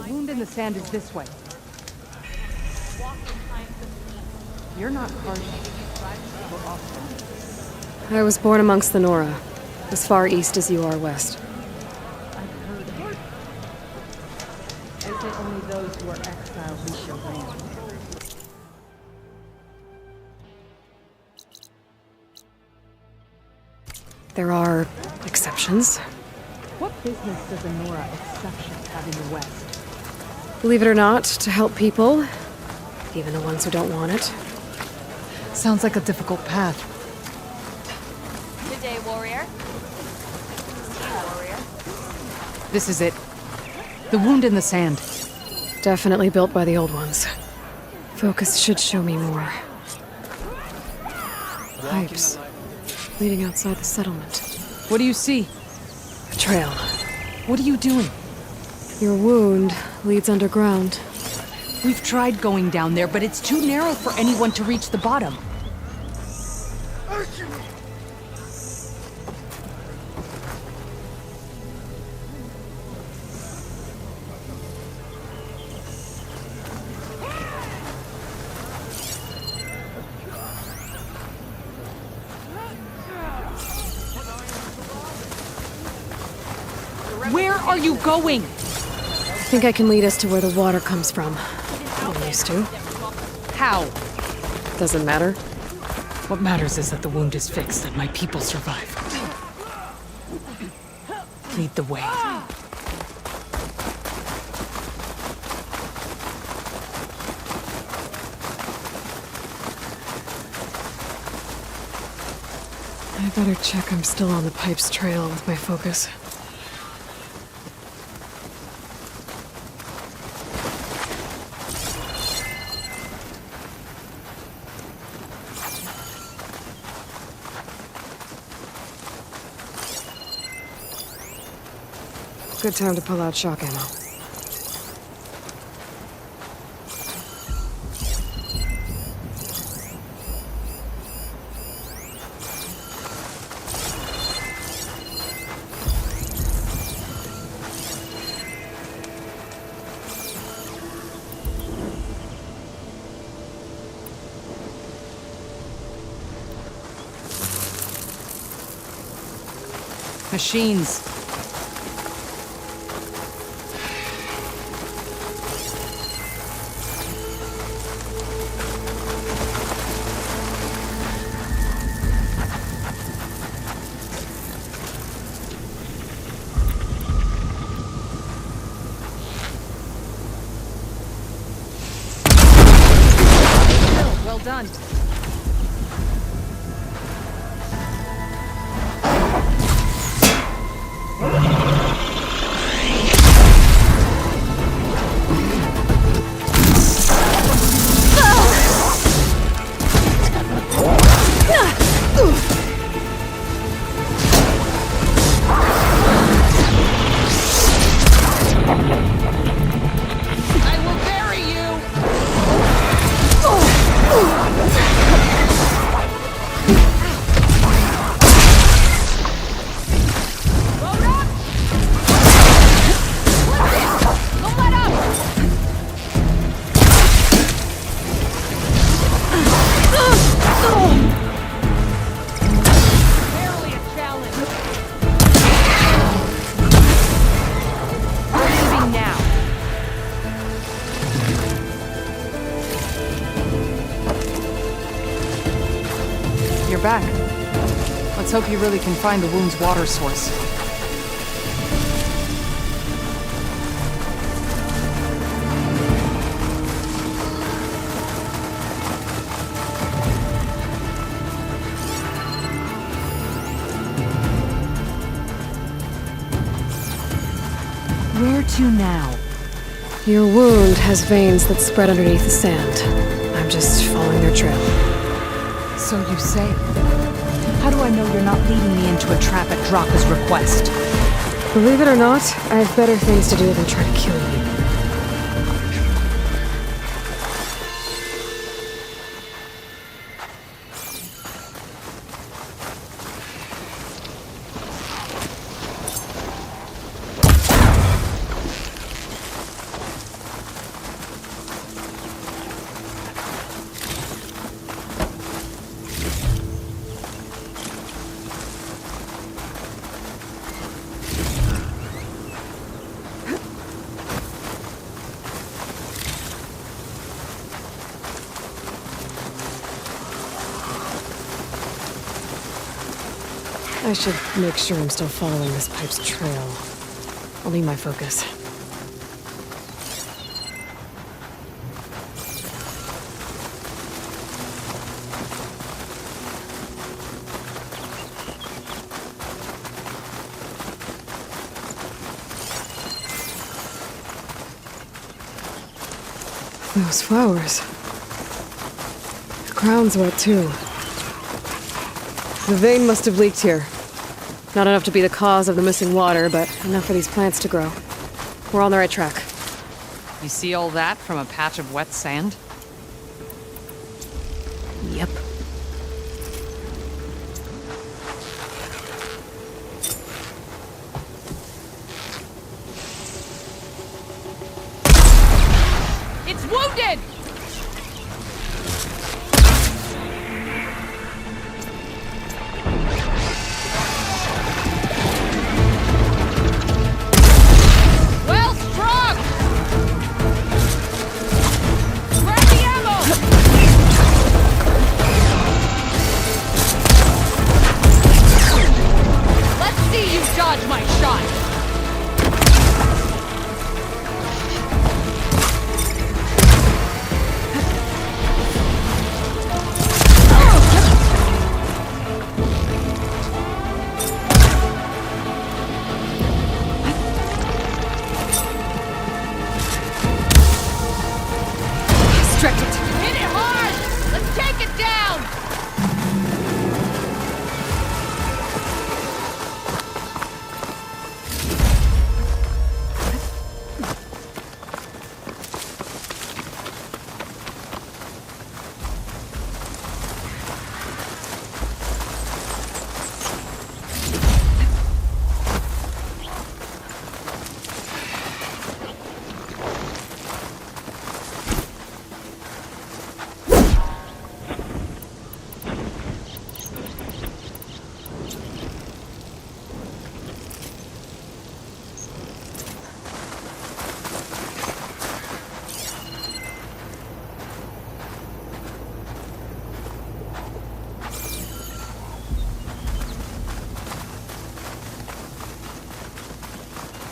wound in the sand is this way. You're not harsh or often. I was born amongst the Nora, as far east as you are west. I've heard of it. They say only those who are exiled leave their land. There are exceptions. What business does a Nora exception have in the West? Believe it or not, to help people, even the ones who don't want it. Sounds like a difficult path. Good day, warrior. Warrior. This is it. The wound in the sand. Definitely built by the old ones. Focus should show me more. Pipes leading outside the settlement. What do you see? A trail. What are you doing? Your wound leads underground. We've tried going down there, but it's too narrow for anyone to reach the bottom. Where are you going? I think I can lead us to where the water comes from. I'm used to. How? Doesn't matter. What matters is that the wound is fixed and my people survive. Lead the way. I better check I'm still on the pipe's trail with my focus. Good time to pull out shock ammo. Machines. Well done. I will bury you! Load up! Don't let up! Barely a challenge. We're moving now. You're back. Let's hope you really can find the wound's water source. Where to now? Your wound has veins that spread underneath the sand. I'm just following their trail. So you say. How do I know you're not leading me into a trap at Draka's request? Believe it or not, I have better things to do than try to kill you. I should make sure I'm still following this pipe's trail. I'll need my focus. Those flowers. The ground's wet too. The vein must have leaked here. Not enough to be the cause of the missing water, but enough for these plants to grow. We're on the right track. You see all that from a patch of wet sand? Yep. It's wounded! Well struck! Grab the ammo! Let's see you dodge my shot! Stretch it! Hit it hard! Let's take it down!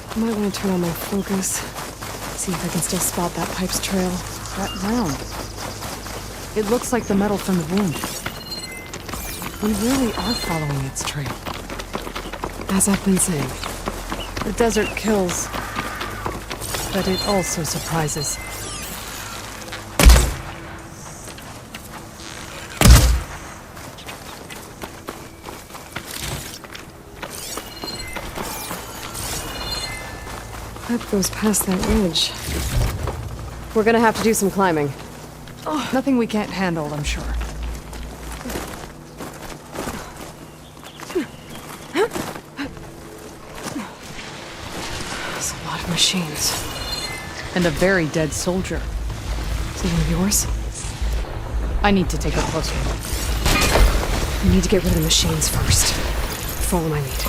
I might want to turn on my focus. See if I can still spot that pipe's trail. That round. It looks like the metal from the wound. We really are following its trail. As I've been saying. The desert kills, but it also surprises. Pipe goes past that ridge. We're gonna have to do some climbing. Oh, nothing we can't handle, I'm sure. There's a lot of machines. And a very dead soldier. Is it one of yours? I need to take a closer look. We need to get rid of the machines first. Follow my lead.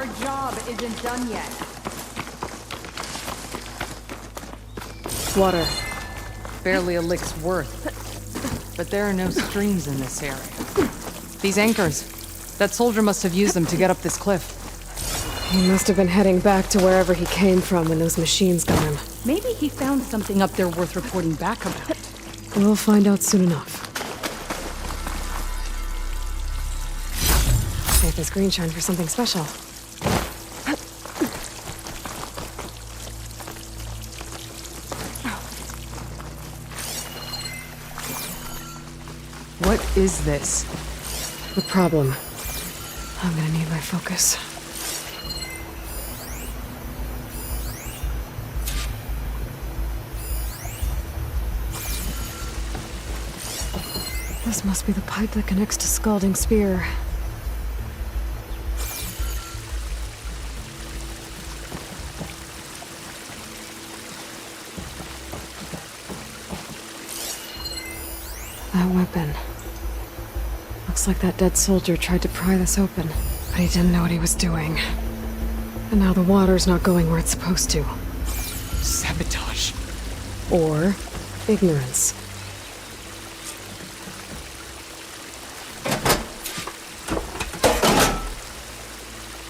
Our job isn't done yet. Water. Barely a lick's worth. But there are no streams in this area. These anchors. That soldier must have used them to get up this cliff. He must have been heading back to wherever he came from when those machines got him. Maybe he found something up there worth reporting back about. We'll find out soon enough. Save this green shine for something special. What is this? The problem. I'm gonna need my focus. This must be the pipe that connects to Scalding Spear. That weapon. Looks like that dead soldier tried to pry this open, but he didn't know what he was doing. And now the water's not going where it's supposed to. Sabotage. Or ignorance.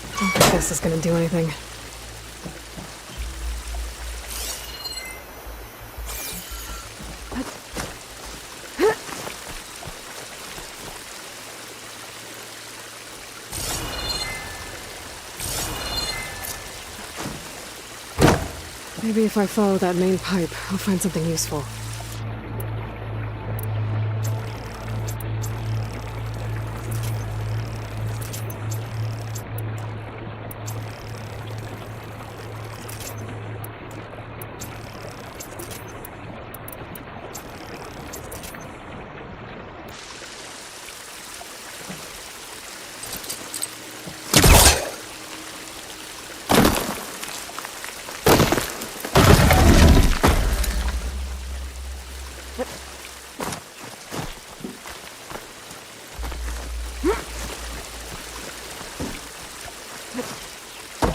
I don't think this is gonna do anything. Maybe if I follow that main pipe, I'll find something useful.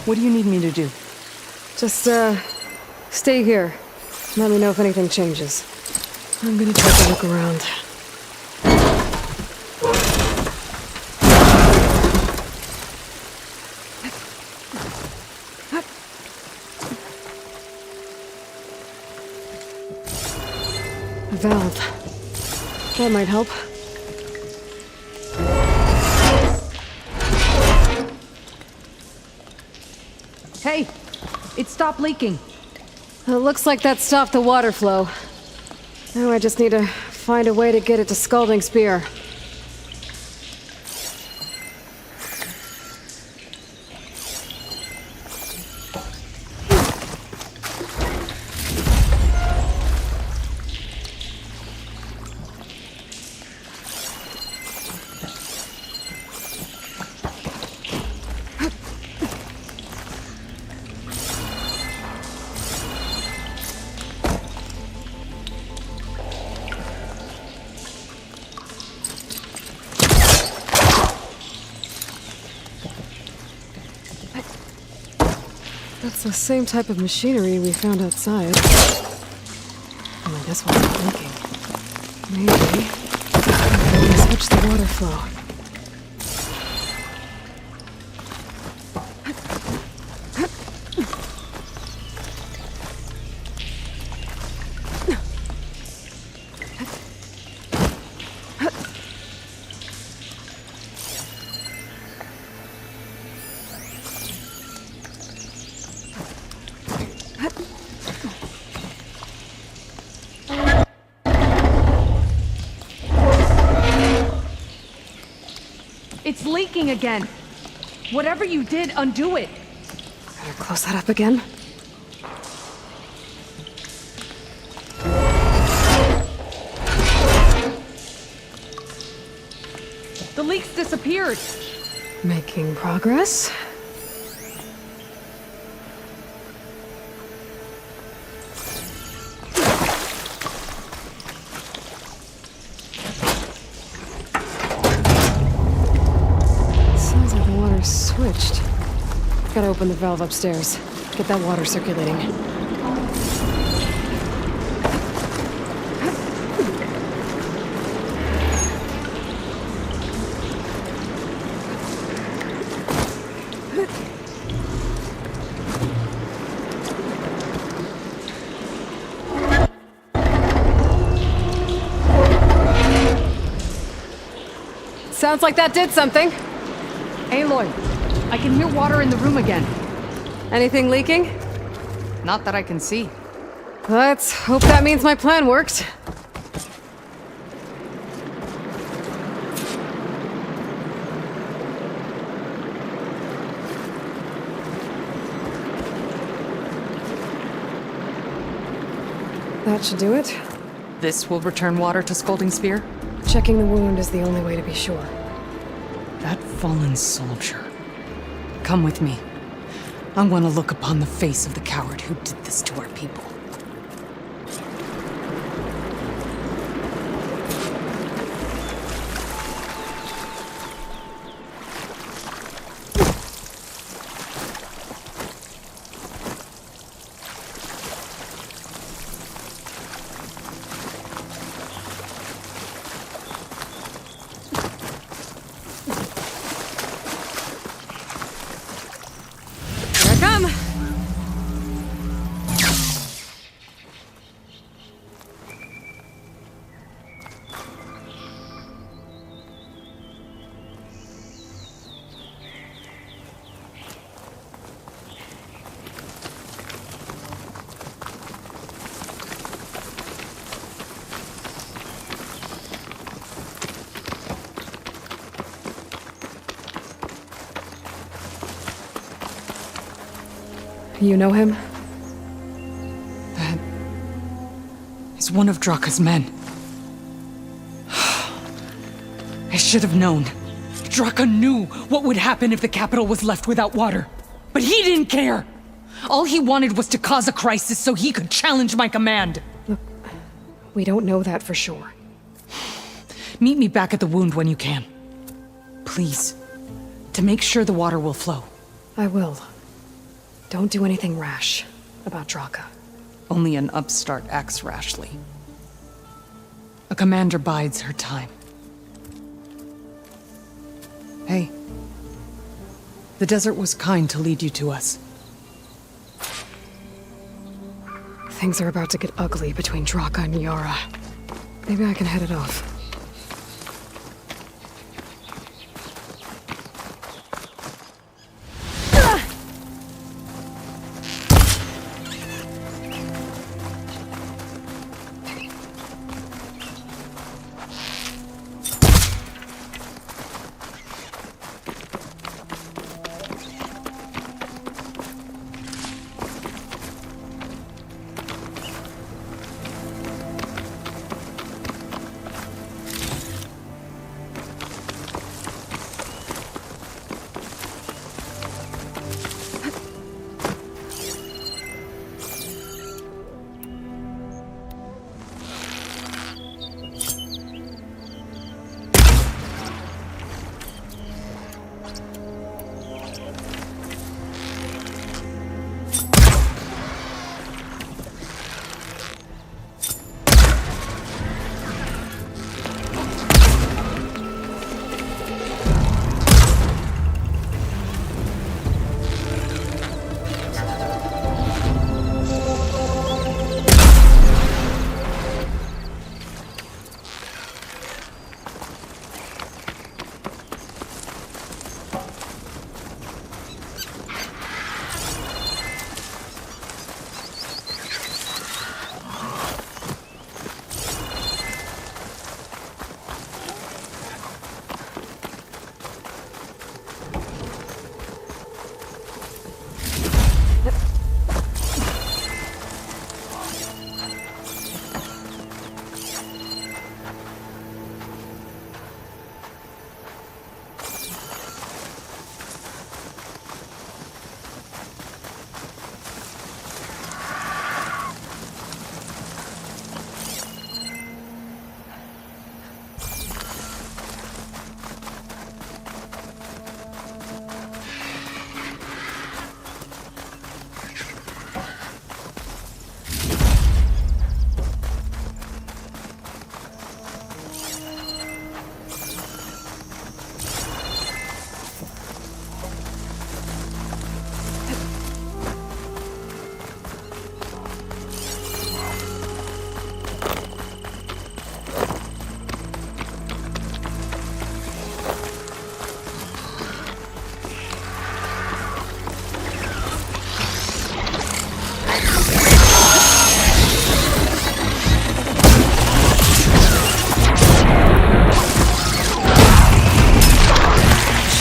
What do you need me to do? Just, stay here. Let me know if anything changes. I'm gonna take a look around. A valve. That might help. Hey, it stopped leaking. It looks like that stopped the water flow. Now I just need to find a way to get it to Scalding Spear. That's the same type of machinery we found outside. Only this one's not leaking. Maybe I can switch the water flow. It's leaking again. Whatever you did, undo it. Better close that up again. The leaks disappeared. Making progress. Sounds like the water's switched. Gotta open the valve upstairs. Get that water circulating. Sounds like that did something. Aloy, I can hear water in the room again. Anything leaking? Not that I can see. Let's hope that means my plan worked. That should do it. This will return water to Scolding Spear? Checking the wound is the only way to be sure. That fallen soldier. Come with me. I want to look upon the face of the coward who did this to our people. Here I come! You know him? That is one of Draka's men. I should have known. Draka knew what would happen if the capital was left without water. But he didn't care! All he wanted was to cause a crisis so he could challenge my command. Look, we don't know that for sure. Meet me back at the wound when you can. Please. To make sure the water will flow. I will. Don't do anything rash about Draka. Only an upstart acts rashly. A commander bides her time. Hey. The desert was kind to lead you to us. Things are about to get ugly between Draka and Yara. Maybe I can head it off.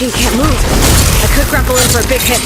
machine can't move. I could grapple in for a big hit.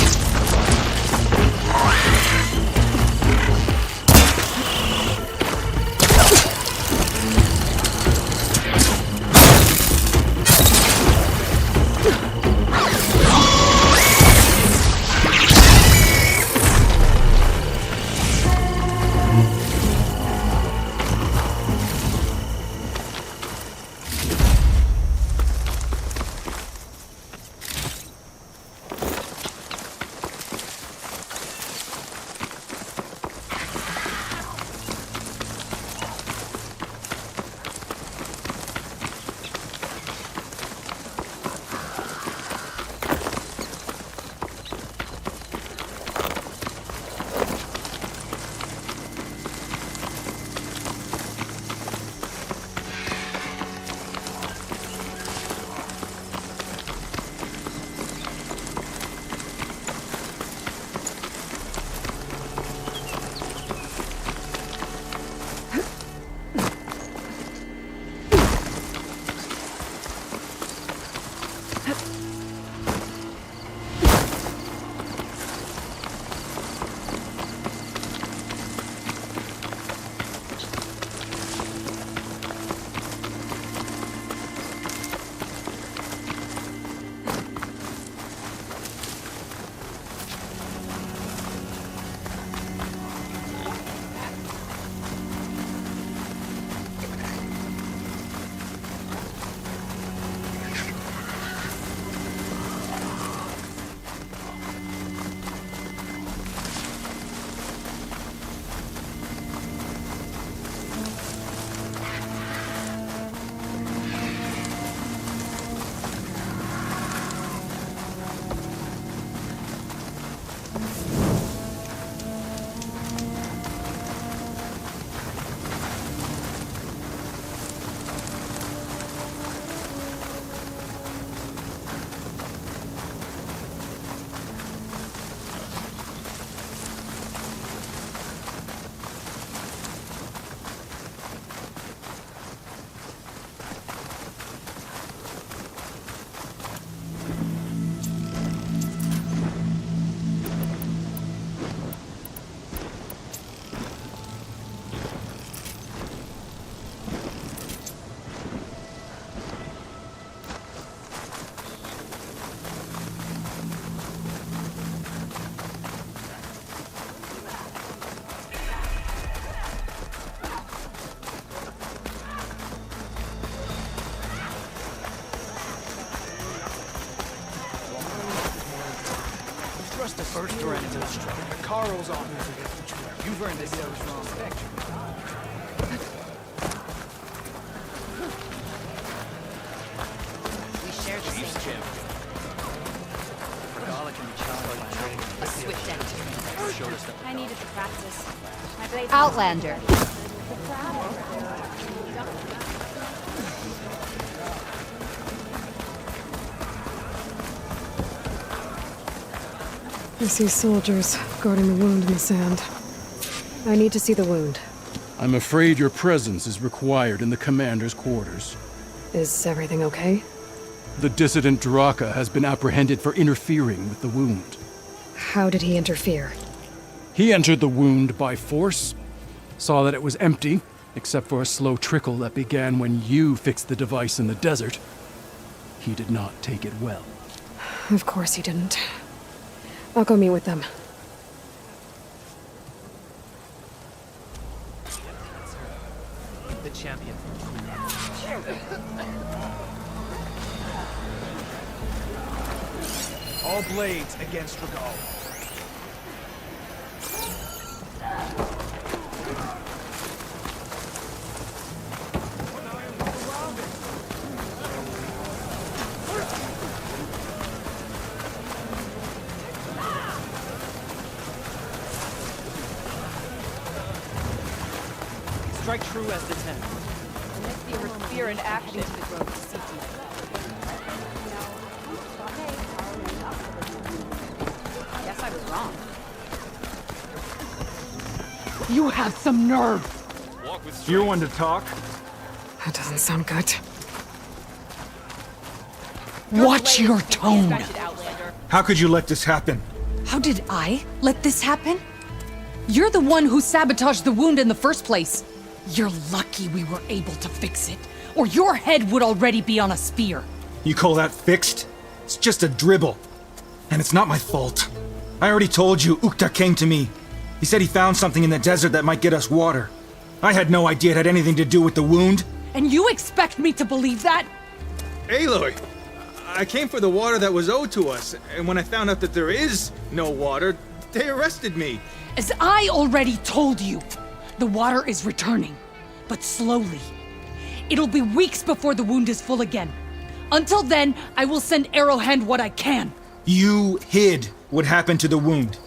The first Torrento strike. Carl's on who's against the tree. You've earned this. Maybe I was wrong. We share the same gym. Regala can be challenged by trading. A swift entry. Showed us that. I needed to practice. My blade. Outlander. I see soldiers guarding the wound in the sand. I need to see the wound. I'm afraid your presence is required in the commander's quarters. Is everything okay? The dissident Draka has been apprehended for interfering with the wound. How did he interfere? He entered the wound by force, saw that it was empty, except for a slow trickle that began when you fixed the device in the desert. He did not take it well. Of course he didn't. I'll go meet with them. The champion. All blades against Regal. Strike true as the 10. Fear and action to the growth of CT. Guess I was wrong. You have some nerve! You want to talk? That doesn't sound good. Watch your tone. How could you let this happen? How did I let this happen? You're the one who sabotaged the wound in the first place. You're lucky we were able to fix it, or your head would already be on a spear. You call that fixed? It's just a dribble. And it's not my fault. I already told you, Ukta came to me. He said he found something in the desert that might get us water. I had no idea it had anything to do with the wound. And you expect me to believe that? Aloy, I came for the water that was owed to us, and when I found out that there is no water, they arrested me. As I already told you, the water is returning, but slowly. It'll be weeks before the wound is full again. Until then, I will send Arrowhand what I can. You hid what happened to the wound.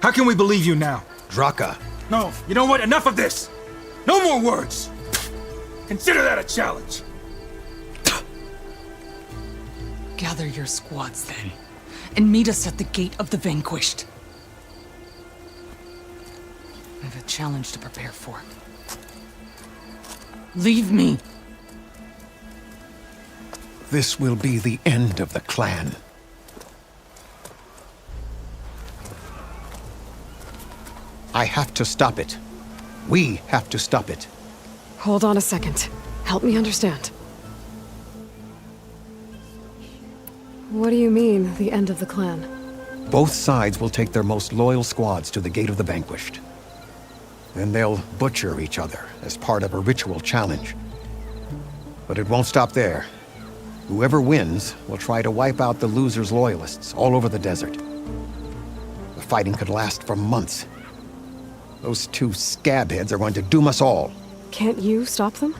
How can we believe you now? Draka. No, you know what? Enough of this! No more words! Consider that a challenge! Gather your squads then, and meet us at the Gate of the Vanquished. I have a challenge to prepare for. Leave me! This will be the end of the clan. I have to stop it. We have to stop it. Hold on a second. Help me understand. What do you mean, the end of the clan? Both sides will take their most loyal squads to the Gate of the Vanquished. Then they'll butcher each other as part of a ritual challenge. But it won't stop there. Whoever wins will try to wipe out the loser's loyalists all over the desert. The fighting could last for months. Those two scabheads are going to doom us all. Can't you stop them?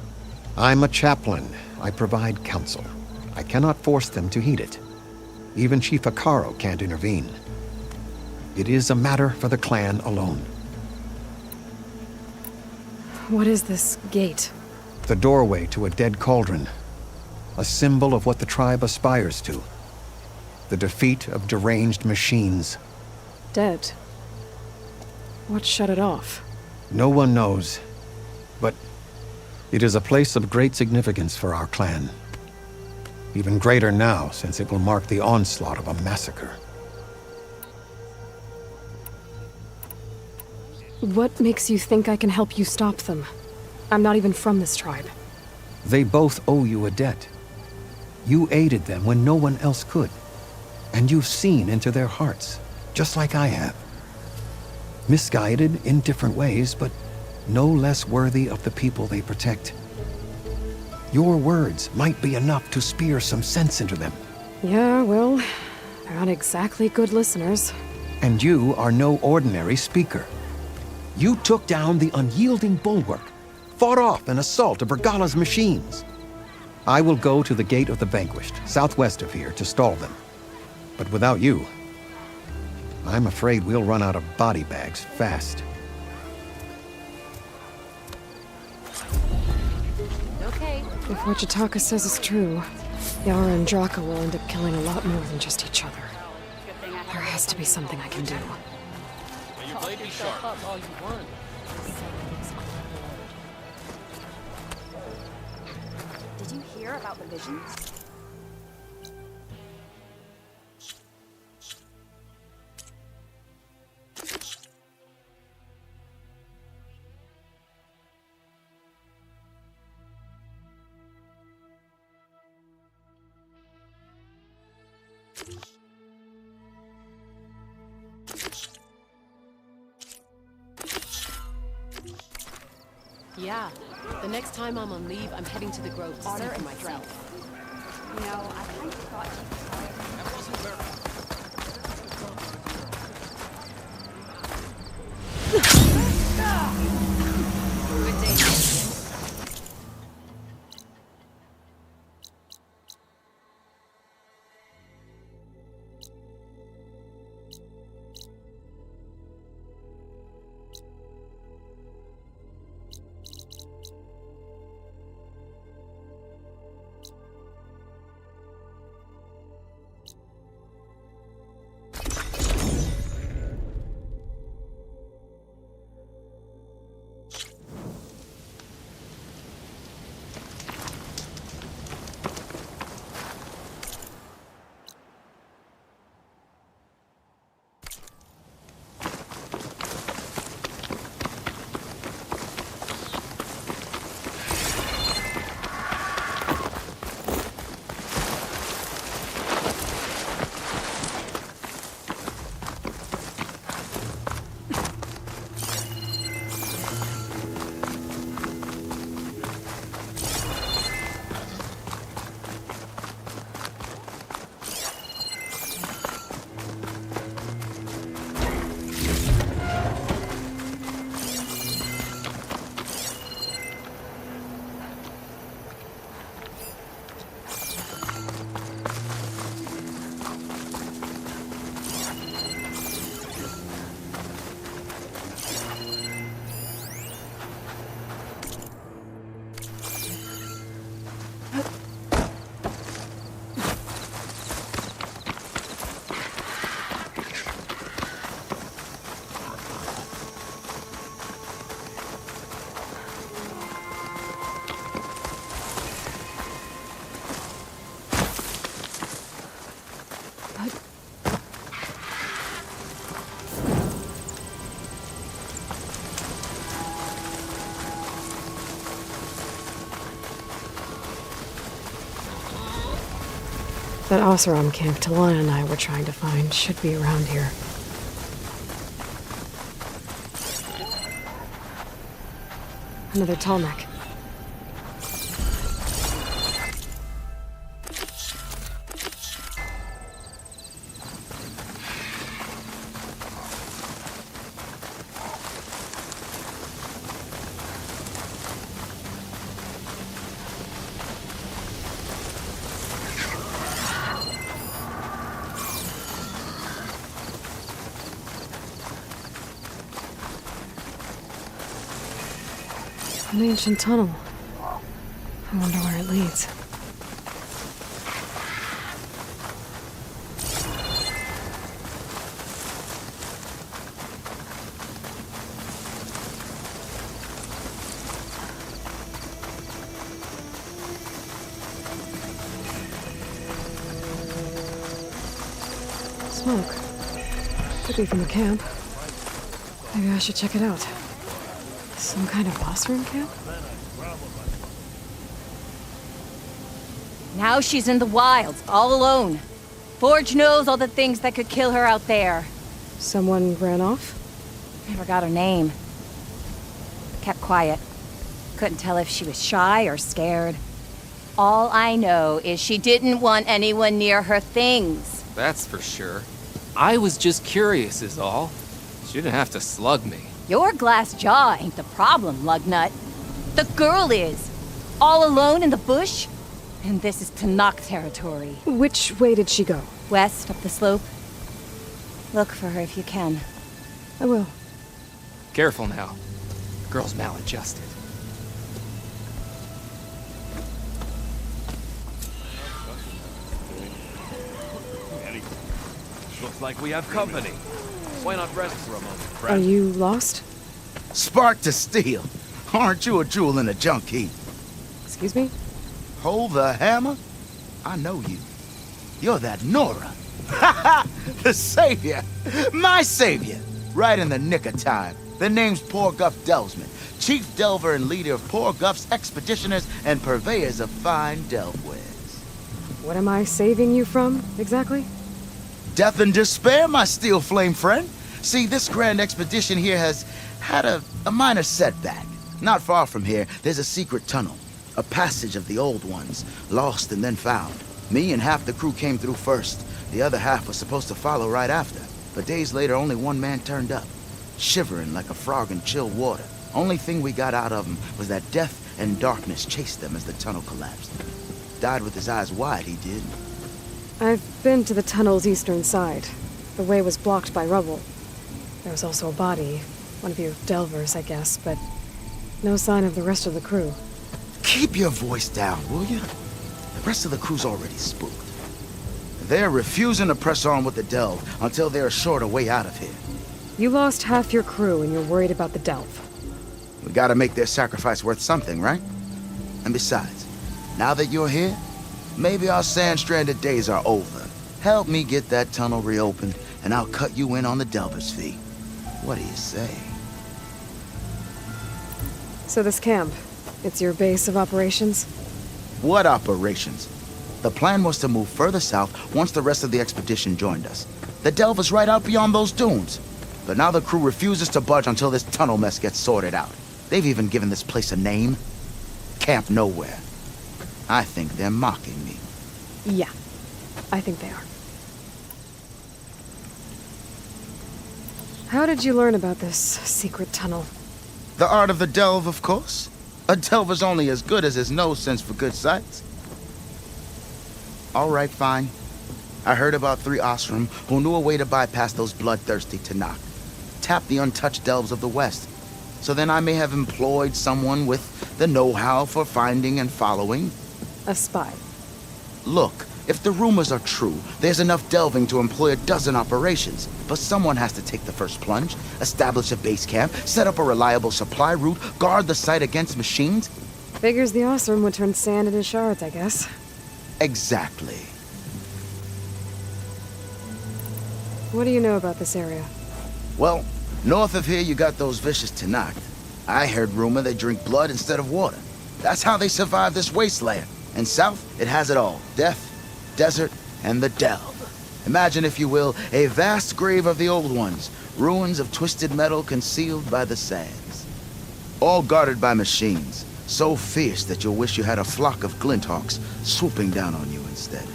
I'm a chaplain. I provide counsel. I cannot force them to heed it. Even Chief Akaro can't intervene. It is a matter for the clan alone. What is this gate? The doorway to a dead cauldron. A symbol of what the tribe aspires to. The defeat of deranged machines. Dead. What shut it off? No one knows. But it is a place of great significance for our clan. Even greater now, since it will mark the onslaught of a massacre. What makes you think I can help you stop them? I'm not even from this tribe. They both owe you a debt. You aided them when no one else could. And you've seen into their hearts, just like I have. Misguided in different ways, but no less worthy of the people they protect. Your words might be enough to spear some sense into them. Yeah, well, they're not exactly good listeners. And you are no ordinary speaker. You took down the unyielding bulwark, fought off an assault of Bergala's machines. I will go to the Gate of the Vanquished, southwest of here, to stall them. But without you, I'm afraid we'll run out of body bags fast. Okay. If what Jataka says is true, Yara and Draka will end up killing a lot more than just each other. There has to be something I can do. Did you hear about the visions? Yeah. The next time I'm on leave, I'm heading to the Grove to see for myself. You know, I kind of thought you Good day. That Oseram camp Talana and I were trying to find should be around here. Another tall neck. An ancient tunnel. I wonder where it leads. Smoke. Could be from the camp. Maybe I should check it out. Some kind of boss room camp? Now she's in the wilds, all alone. Forge knows all the things that could kill her out there. Someone ran off? Never got her name. Kept quiet. Couldn't tell if she was shy or scared. All I know is she didn't want anyone near her things. That's for sure. I was just curious is all. She didn't have to slug me. Your glass jaw ain't the problem, lugnut. The girl is. All alone in the bush. And this is Tanakh territory. Which way did she go? West, up the slope. Look for her if you can. I will. Careful now. Girl's maladjusted. Looks like we have company. Why not rest for a moment, Are friend? you lost? Spark to steel. Aren't you a jewel in a junk heap? Excuse me? Hold the hammer? I know you. You're that Nora. Ha ha! The savior! My savior! Right in the nick of time. The name's Poor Guff Delvesman, chief delver and leader of Poor Guff's expeditioners and purveyors of fine delve wares. What am I saving you from, exactly? Death and despair, my steel flame friend. See, this grand expedition here has had a minor setback. Not far from here, there's a secret tunnel. A passage of the old ones, lost and then found. Me and half the crew came through first. The other half was supposed to follow right after. But days later, only one man turned up, shivering like a frog in chill water. Only thing we got out of him was that death and darkness chased them as the tunnel collapsed. Died with his eyes wide, he did. I've been to the tunnel's eastern side. The way was blocked by rubble. There was also a body. One of you delvers, I guess, but no sign of the rest of the crew. Keep your voice down, will you? The rest of the crew's already spooked. They're refusing to press on with the delve until they're assured a way out of here. You lost half your crew and you're worried about the delve. We gotta make their sacrifice worth something, right? And besides, now that you're here, maybe our sand-stranded days are over. Help me get that tunnel reopened, and I'll cut you in on the delver's fee. What do you say? So this camp, it's your base of operations? What operations? The plan was to move further south once the rest of the expedition joined us. The delve is right out beyond those dunes. But now the crew refuses to budge until this tunnel mess gets sorted out. They've even given this place a name. Camp Nowhere. I think they're mocking me. Yeah, I think they are. How did you learn about this secret tunnel? The art of the delve, of course. A delver's only as good as his nose sense for good sights. All right, fine. I heard about 3 Osram who knew a way to bypass those bloodthirsty Tanakh. Tap the untouched delves of the West. So then I may have employed someone with the know-how for finding and following. A spy. Look, if the rumors are true, there's enough delving to employ a dozen operations. But someone has to take the first plunge, establish a base camp, set up a reliable supply route, guard the site against machines. Figures the Osram would turn sand into shards, I guess. Exactly. What do you know about this area? Well, north of here you got those vicious Tanakh. I heard rumor they drink blood instead of water. That's how they survive this wasteland. And south, it has it all. Death, desert, and the delve. Imagine, if you will, a vast grave of the old ones, ruins of twisted metal concealed by the sands. All guarded by machines, so fierce that you'll wish you had a flock of glinthawks swooping down on you instead.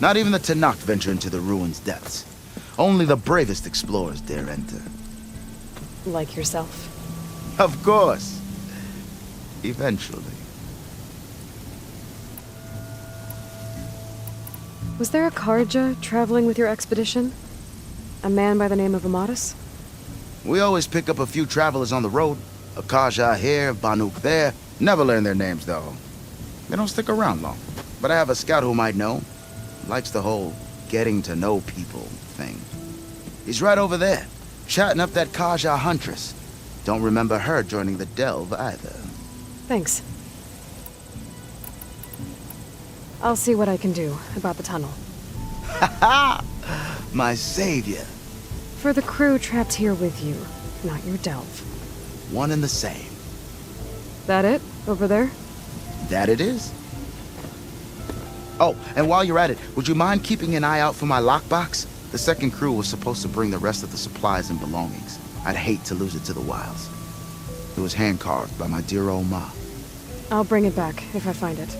Not even the Tanakh venture into the ruins' depths. Only the bravest explorers dare enter. Like yourself. Of course. Eventually. Was there a Kharja traveling with your expedition? A man by the name of Amadis? We always pick up a few travelers on the road. A Kharja here, Banuk there. Never learn their names, though. They don't stick around long. But I have a scout who might know. Likes the whole getting to know people thing. He's right over there, chatting up that Kharja huntress. Don't remember her joining the delve either. Thanks. I'll see what I can do about the tunnel. Ha ha! My savior. For the crew trapped here with you, not your delve. One and the same. That it? Over there? That it is. Oh, and while you're at it, would you mind keeping an eye out for my lockbox? The second crew was supposed to bring the rest of the supplies and belongings. I'd hate to lose it to the wilds. It was hand-carved by my dear old ma. I'll bring it back if I find it.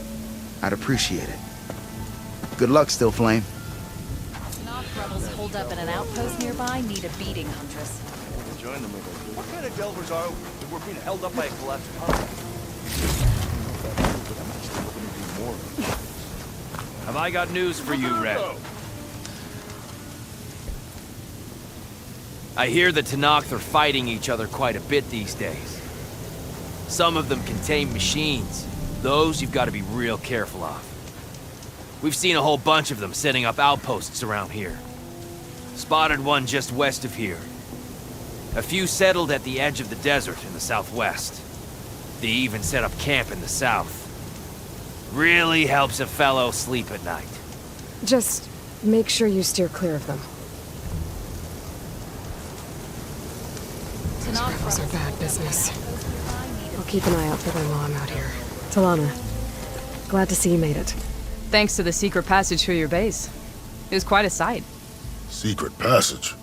I'd appreciate it. Good luck, Still Flame. Tanakh rebels holed up in an outpost nearby need a beating, Huntress. Join them with What kind of delvers are we? We're being held up by a collapsed tunnel. Have I got news for you, Red? I hear the Tanakh are fighting each other quite a bit these days. Some of them contain machines. Those you've got to be real careful of. We've seen a whole bunch of them setting up outposts around here. Spotted one just west of here. A few settled at the edge of the desert in the southwest. They even set up camp in the south. Really helps a fellow sleep at night. Just make sure you steer clear of them. Those rebels are bad business. I'll keep an eye out for them while I'm out here. Talana, glad to see you made it. Thanks to the secret passage through your base. It was quite a sight. Secret passage?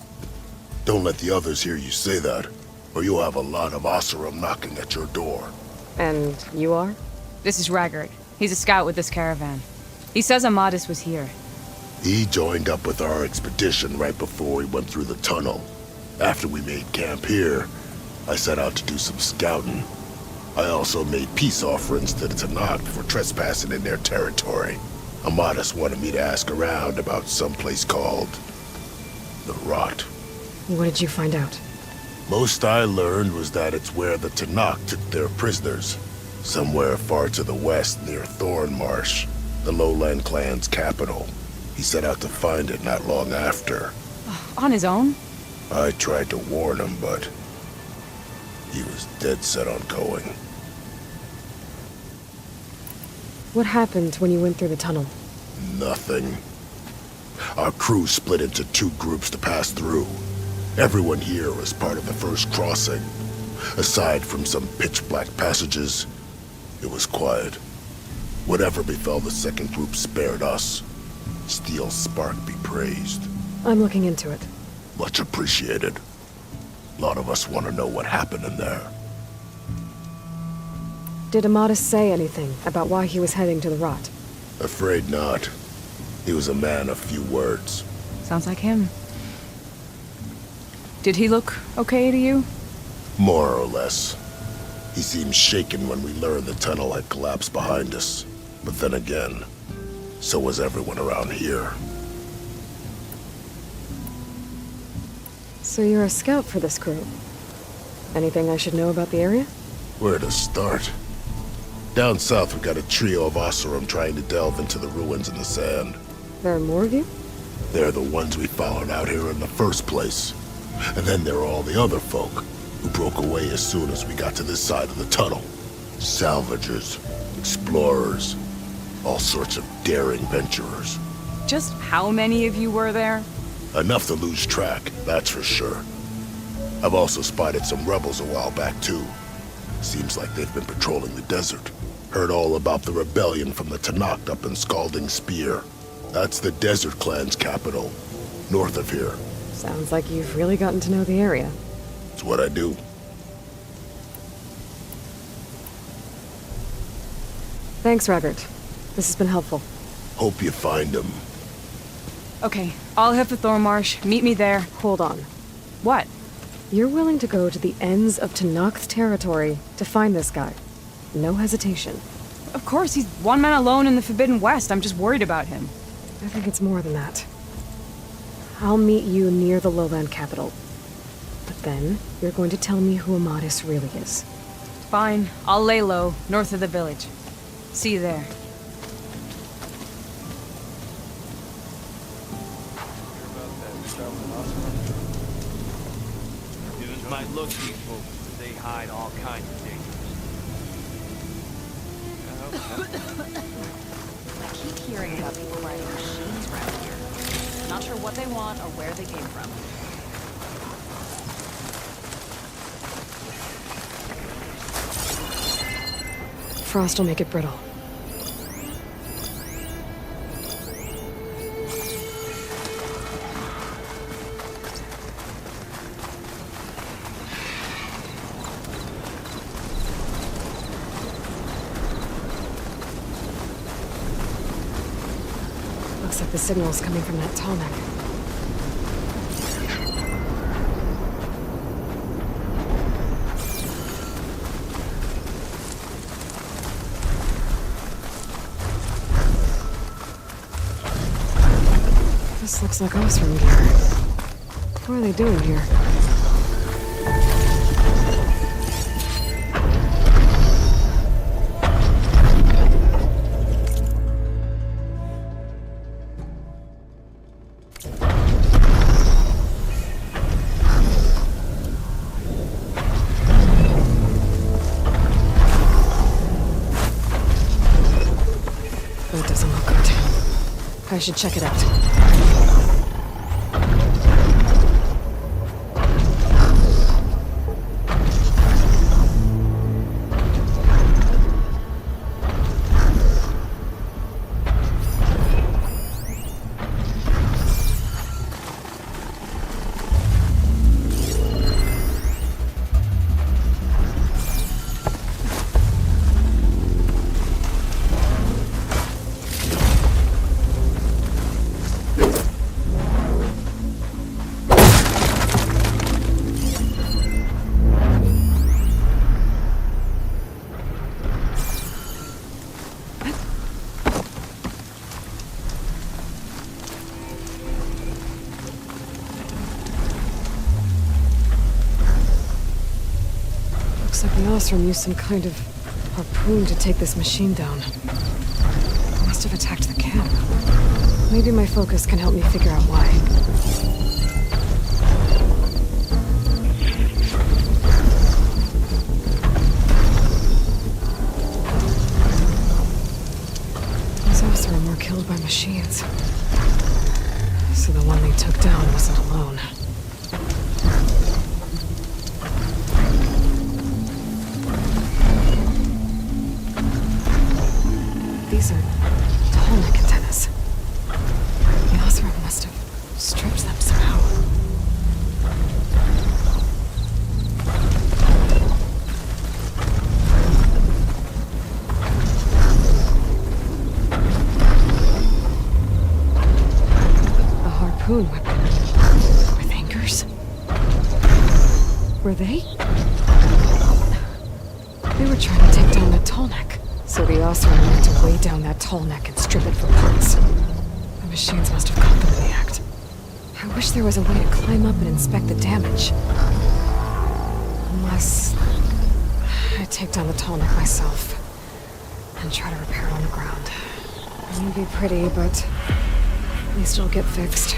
Don't let the others hear you say that, or you'll have a lot of Oseram knocking at your door. And you are? This is Raggart. He's a scout with this caravan. He says Amadis was here. He joined up with our expedition right before we went through the tunnel. After we made camp here, I set out to do some scouting. I also made peace offerings to the Tanakh for trespassing in their territory. Amadis wanted me to ask around about some place called the Rot. What did you find out? Most I learned was that it's where the Tanakh took their prisoners. Somewhere far to the west near Thornmarsh, the lowland clan's capital. He set out to find it not long after. On his own? I tried to warn him, but he was dead set on going. What happened when you went through the tunnel? Nothing. Our crew split into two groups to pass through. Everyone here was part of the first crossing. Aside from some pitch-black passages, it was quiet. Whatever befell the second group spared us. Steel Spark be praised. I'm looking into it. Much appreciated. A lot of us want to know what happened in there. Did Amadis say anything about why he was heading to the Rot? Afraid not. He was a man of few words. Sounds like him. Did he look okay to you? More or less. He seemed shaken when we learned the tunnel had collapsed behind us. But then again, so was everyone around here. So you're a scout for this crew. Anything I should know about the area? Where to start? Down south, we got a trio of Oseram trying to delve into the ruins in the sand. There are more of you? They're the ones we followed out here in the first place. And then there are all the other folk, who broke away as soon as we got to this side of the tunnel. Salvagers, explorers, all sorts of daring venturers. Just how many of you were there? Enough to lose track, that's for sure. I've also spotted some rebels a while back, too. Seems like they've been patrolling the desert. Heard all about the rebellion from the Tanakh up in Scalding Spear. That's the Desert Clan's capital, north of here. Sounds like you've really gotten to know the area. It's what I do. Thanks, Raggart. This has been helpful. Hope you find him. Okay, I'll head for Thornmarsh. Meet me there. Hold on. What? You're willing to go to the ends of Tenakth's territory to find this guy. No hesitation. Of course, he's one man alone in the Forbidden West. I'm just worried about him. I think it's more than that. I'll meet you near the lowland capital. But then, you're going to tell me who Amadis really is. Fine. I'll lay low, north of the village. See you there. Dudes might look peaceful, but they hide all kinds of dangers. I keep hearing about people riding machines around here. Not sure what they want or where they came from. Frost will make it brittle. Looks like the signal's coming from that tall neck. This looks like Osram gear. What are they doing here? That doesn't look good. I should check it out. Looks like the Osram used some kind of harpoon to take this machine down. Must have attacked the camp. Maybe my focus can help me figure out why. These Osram were killed by machines. So the one they took down wasn't alone. These are tall-neck antennas. The Osram must have stripped them somehow. A harpoon weapon. With anchors? Were they? They were trying to take down the tall neck. So the Osram meant to weigh down that tall neck and strip it for parts. The machines must have caught them in the act. I wish there was a way to climb up and inspect the damage. Unless I take down the tall neck myself and try to repair it on the ground. It won't be pretty, but at least it'll get fixed.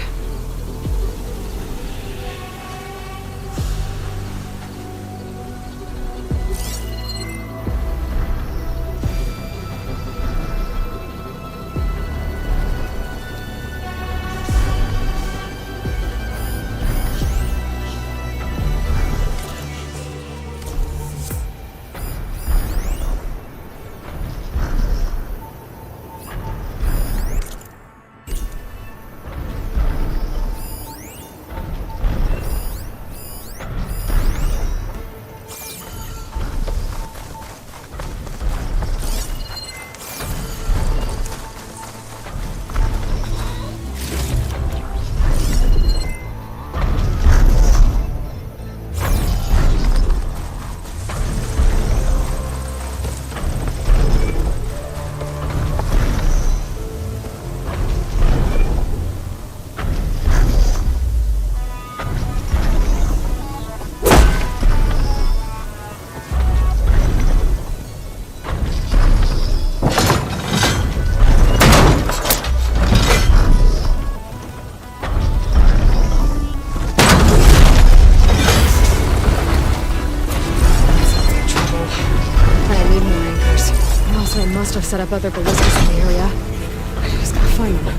must have set up other ballistas in the area. I just gotta find them.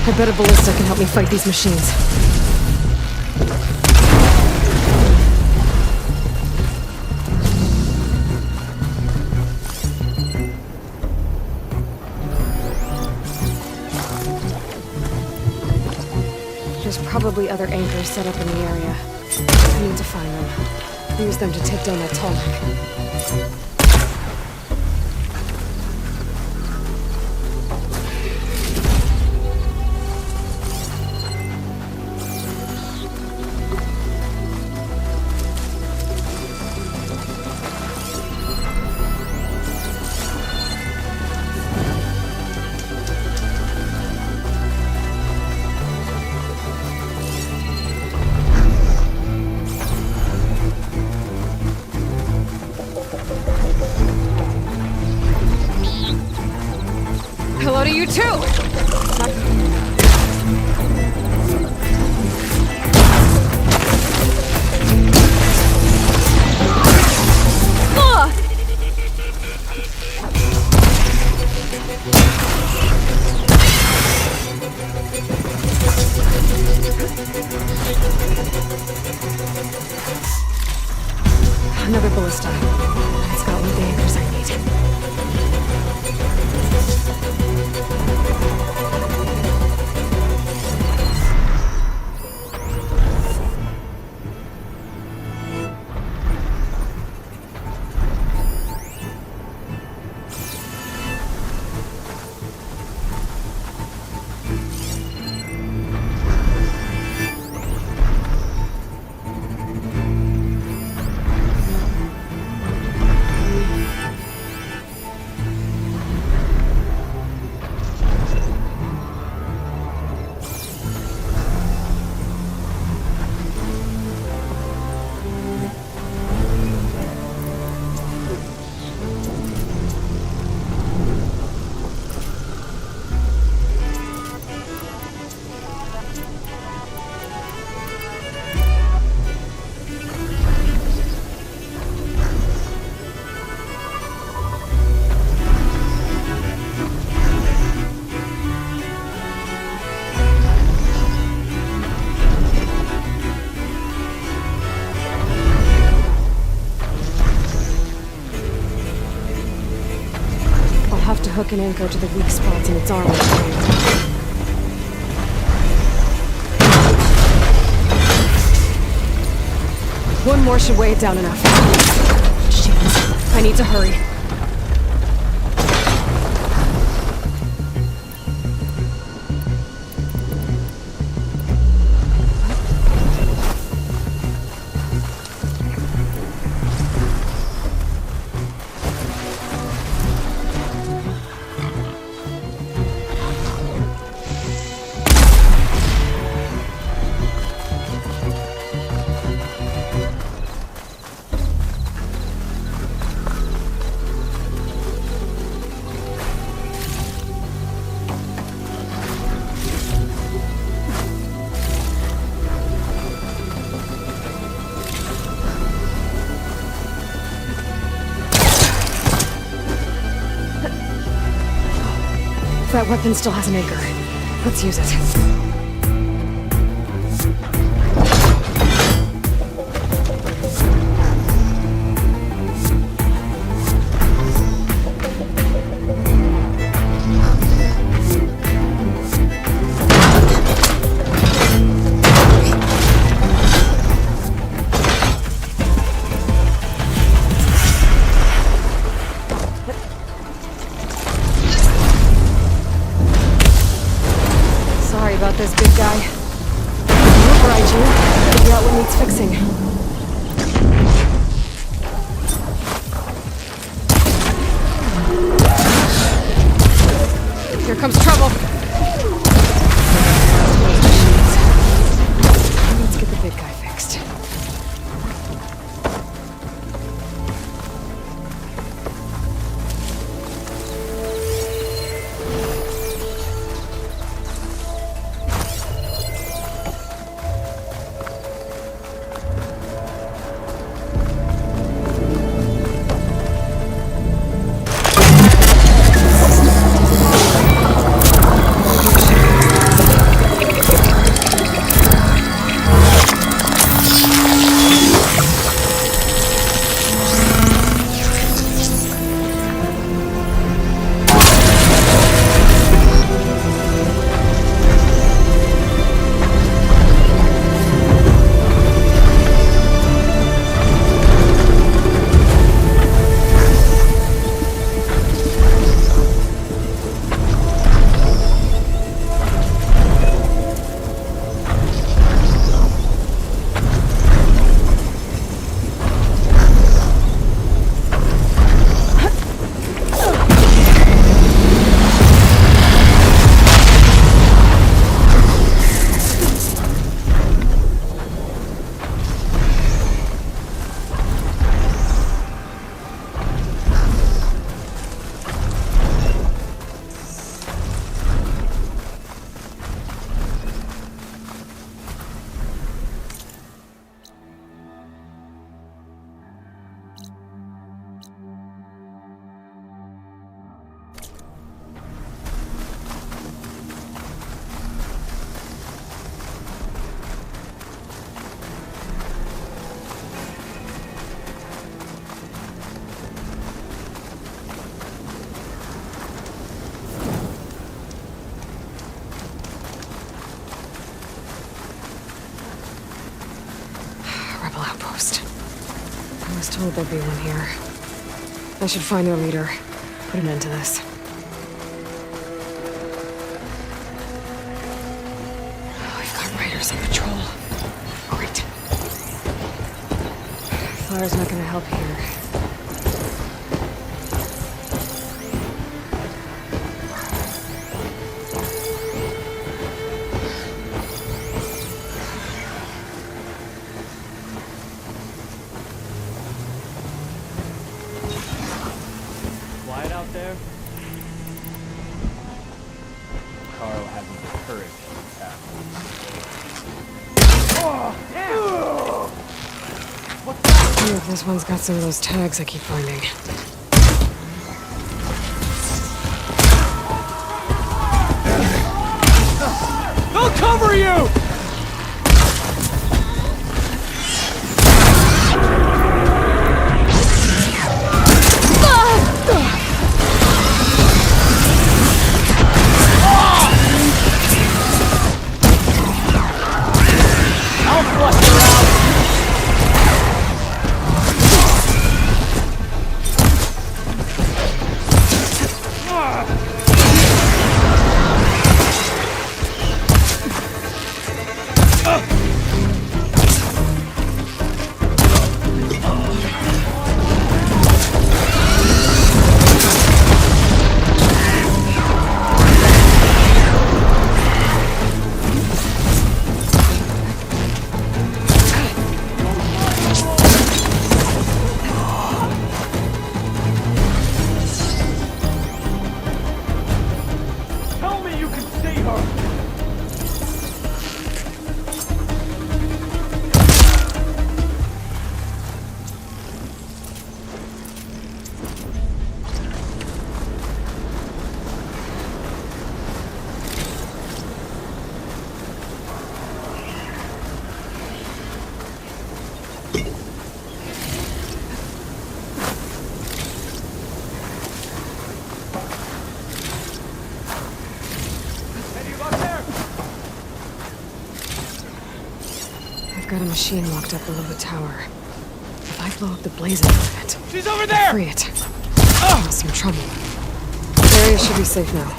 I bet a ballista can help me fight these machines. There's probably other anchors set up in the area. I need to find them. Use them to take down that tall neck. Hello to you too! Another ballista. It's got one of the anchors I need. Hook an anchor to the weak spots in its armor. One more should weigh it down enough. Shit. I need to hurry. That weapon still has an anchor. Let's use it. About this big guy. I'll override you. Figure out what needs fixing. Here comes trouble. Let's get the big guy fixed. told there'd be one here. I should find their leader. Put an end to this. We've got raiders on patrol. Great. Fire's not gonna help here. Quiet out there? Carl hasn't the courage to attack. I wonder if this one's got some of those tags I keep finding. They'll cover you! Got a machine locked up below the tower. If I blow up the blaze out of it, she's over there! Free it. Cause some trouble. The area should be safe now.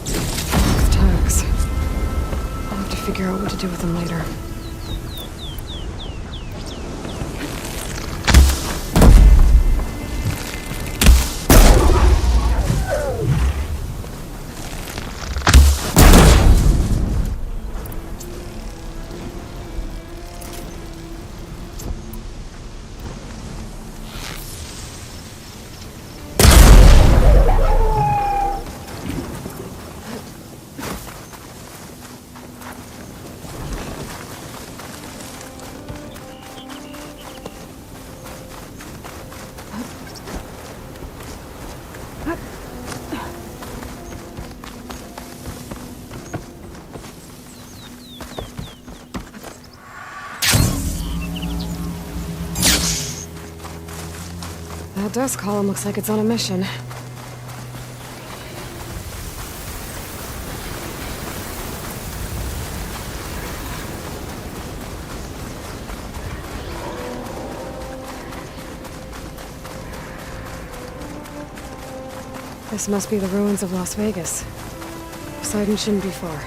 Those tags. I'll have to figure out what to do with them later. That dust column looks like it's on a mission. This must be the ruins of Las Vegas. Poseidon shouldn't be far.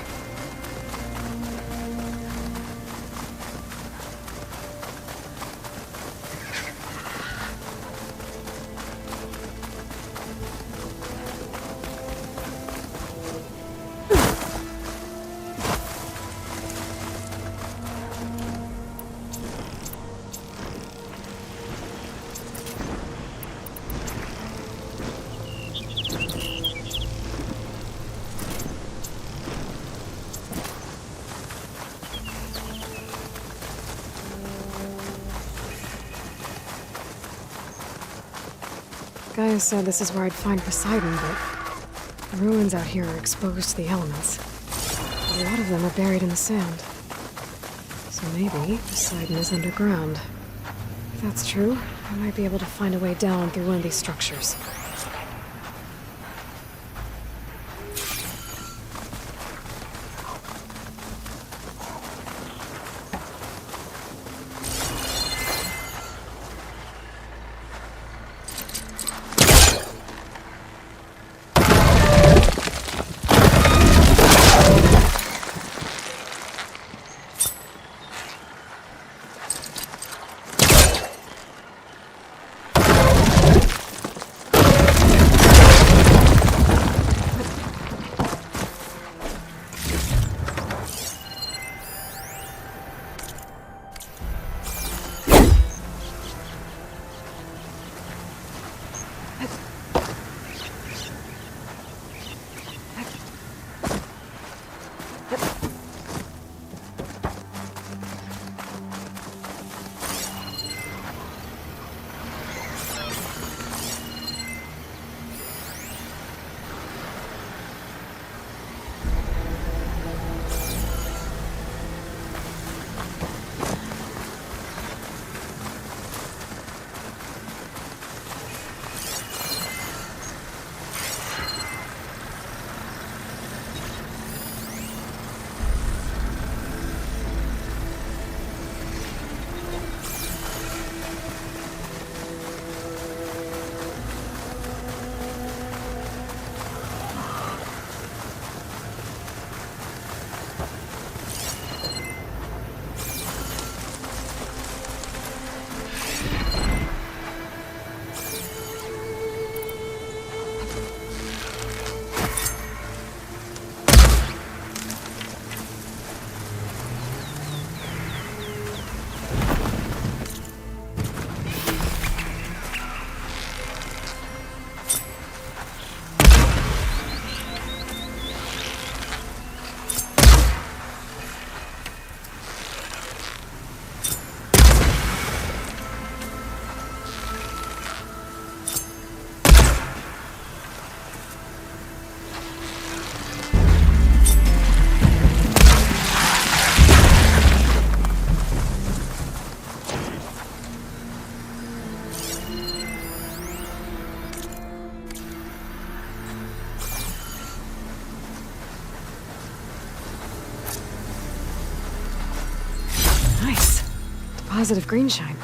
Gaia said this is where I'd find Poseidon, but the ruins out here are exposed to the elements. A lot of them are buried in the sand. So maybe Poseidon is underground. If that's true, I might be able to find a way down through one of these structures. Positive green shine.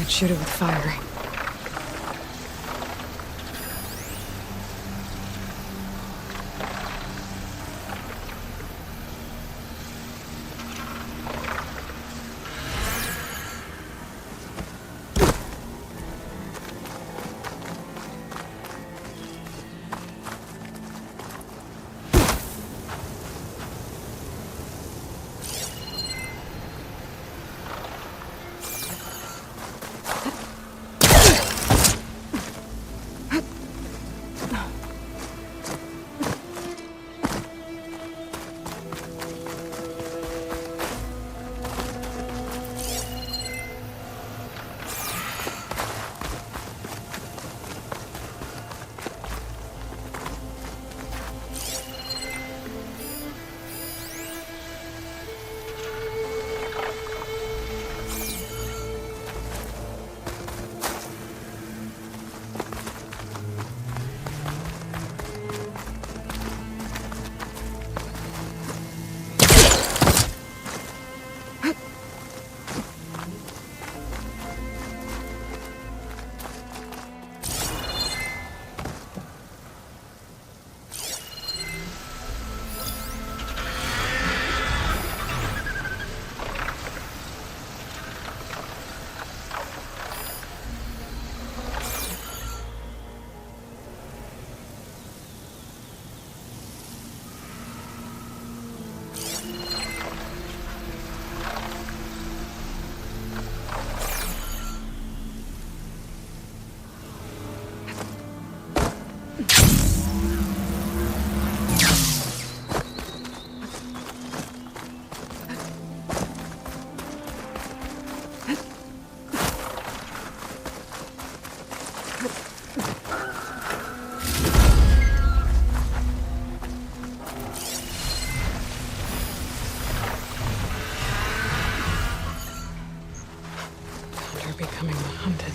Can't shoot it with fire. Becoming hunted.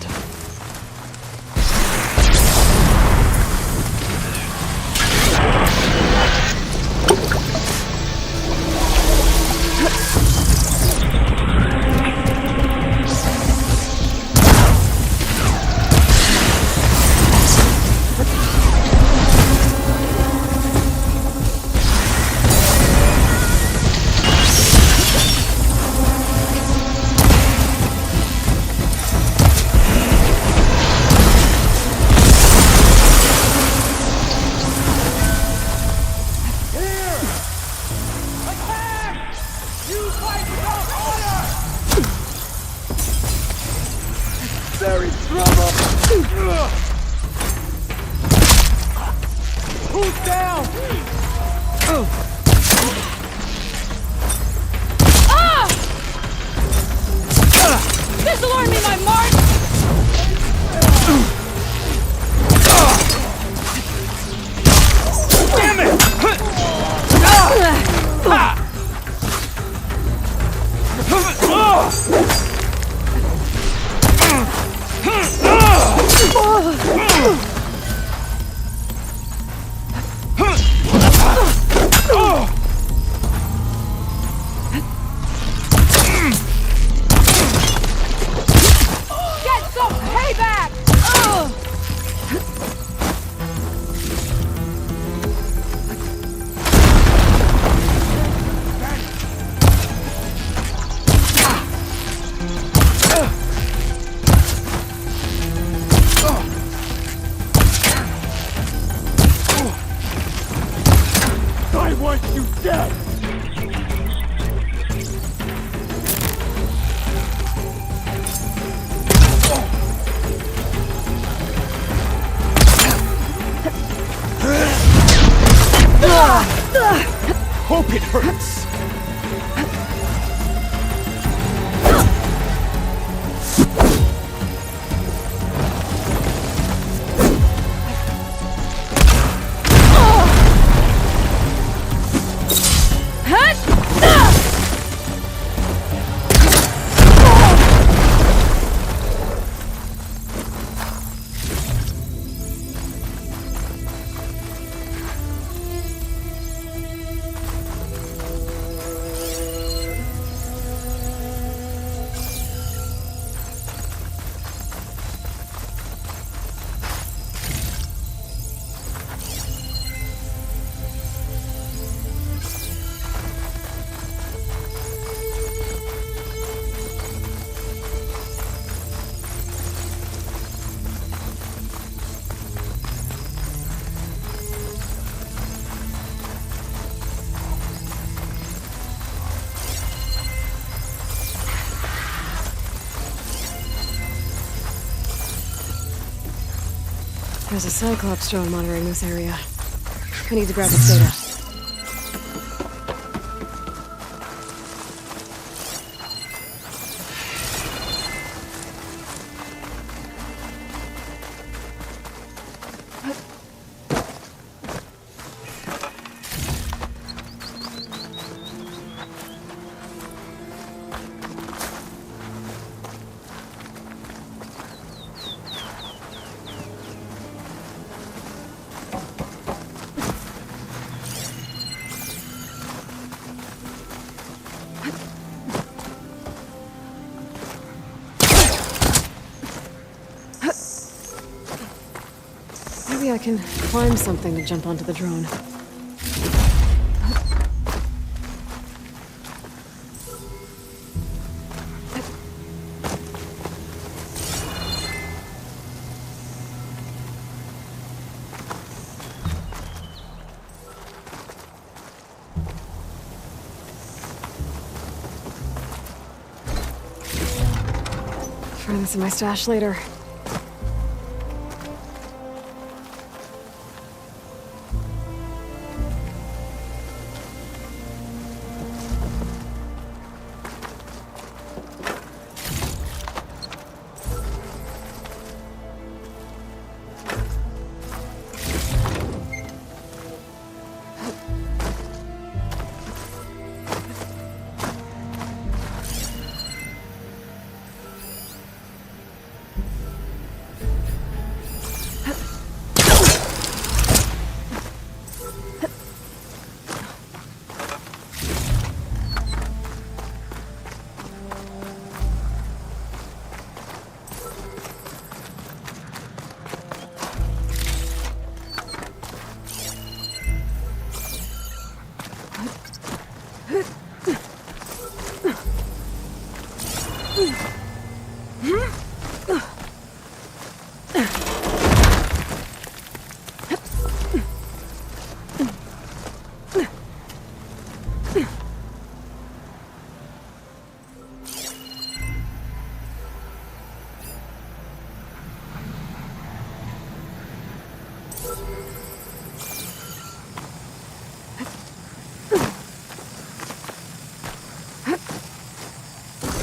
There is trouble! Who's down? Ah! This'll earn me my mark! Damn it! Get some payback! I want you dead! Hope it hurts. There's a Cyclops drone monitoring this area. I need to grab its data. Maybe I can climb something to jump onto the drone. Try this in my stash later.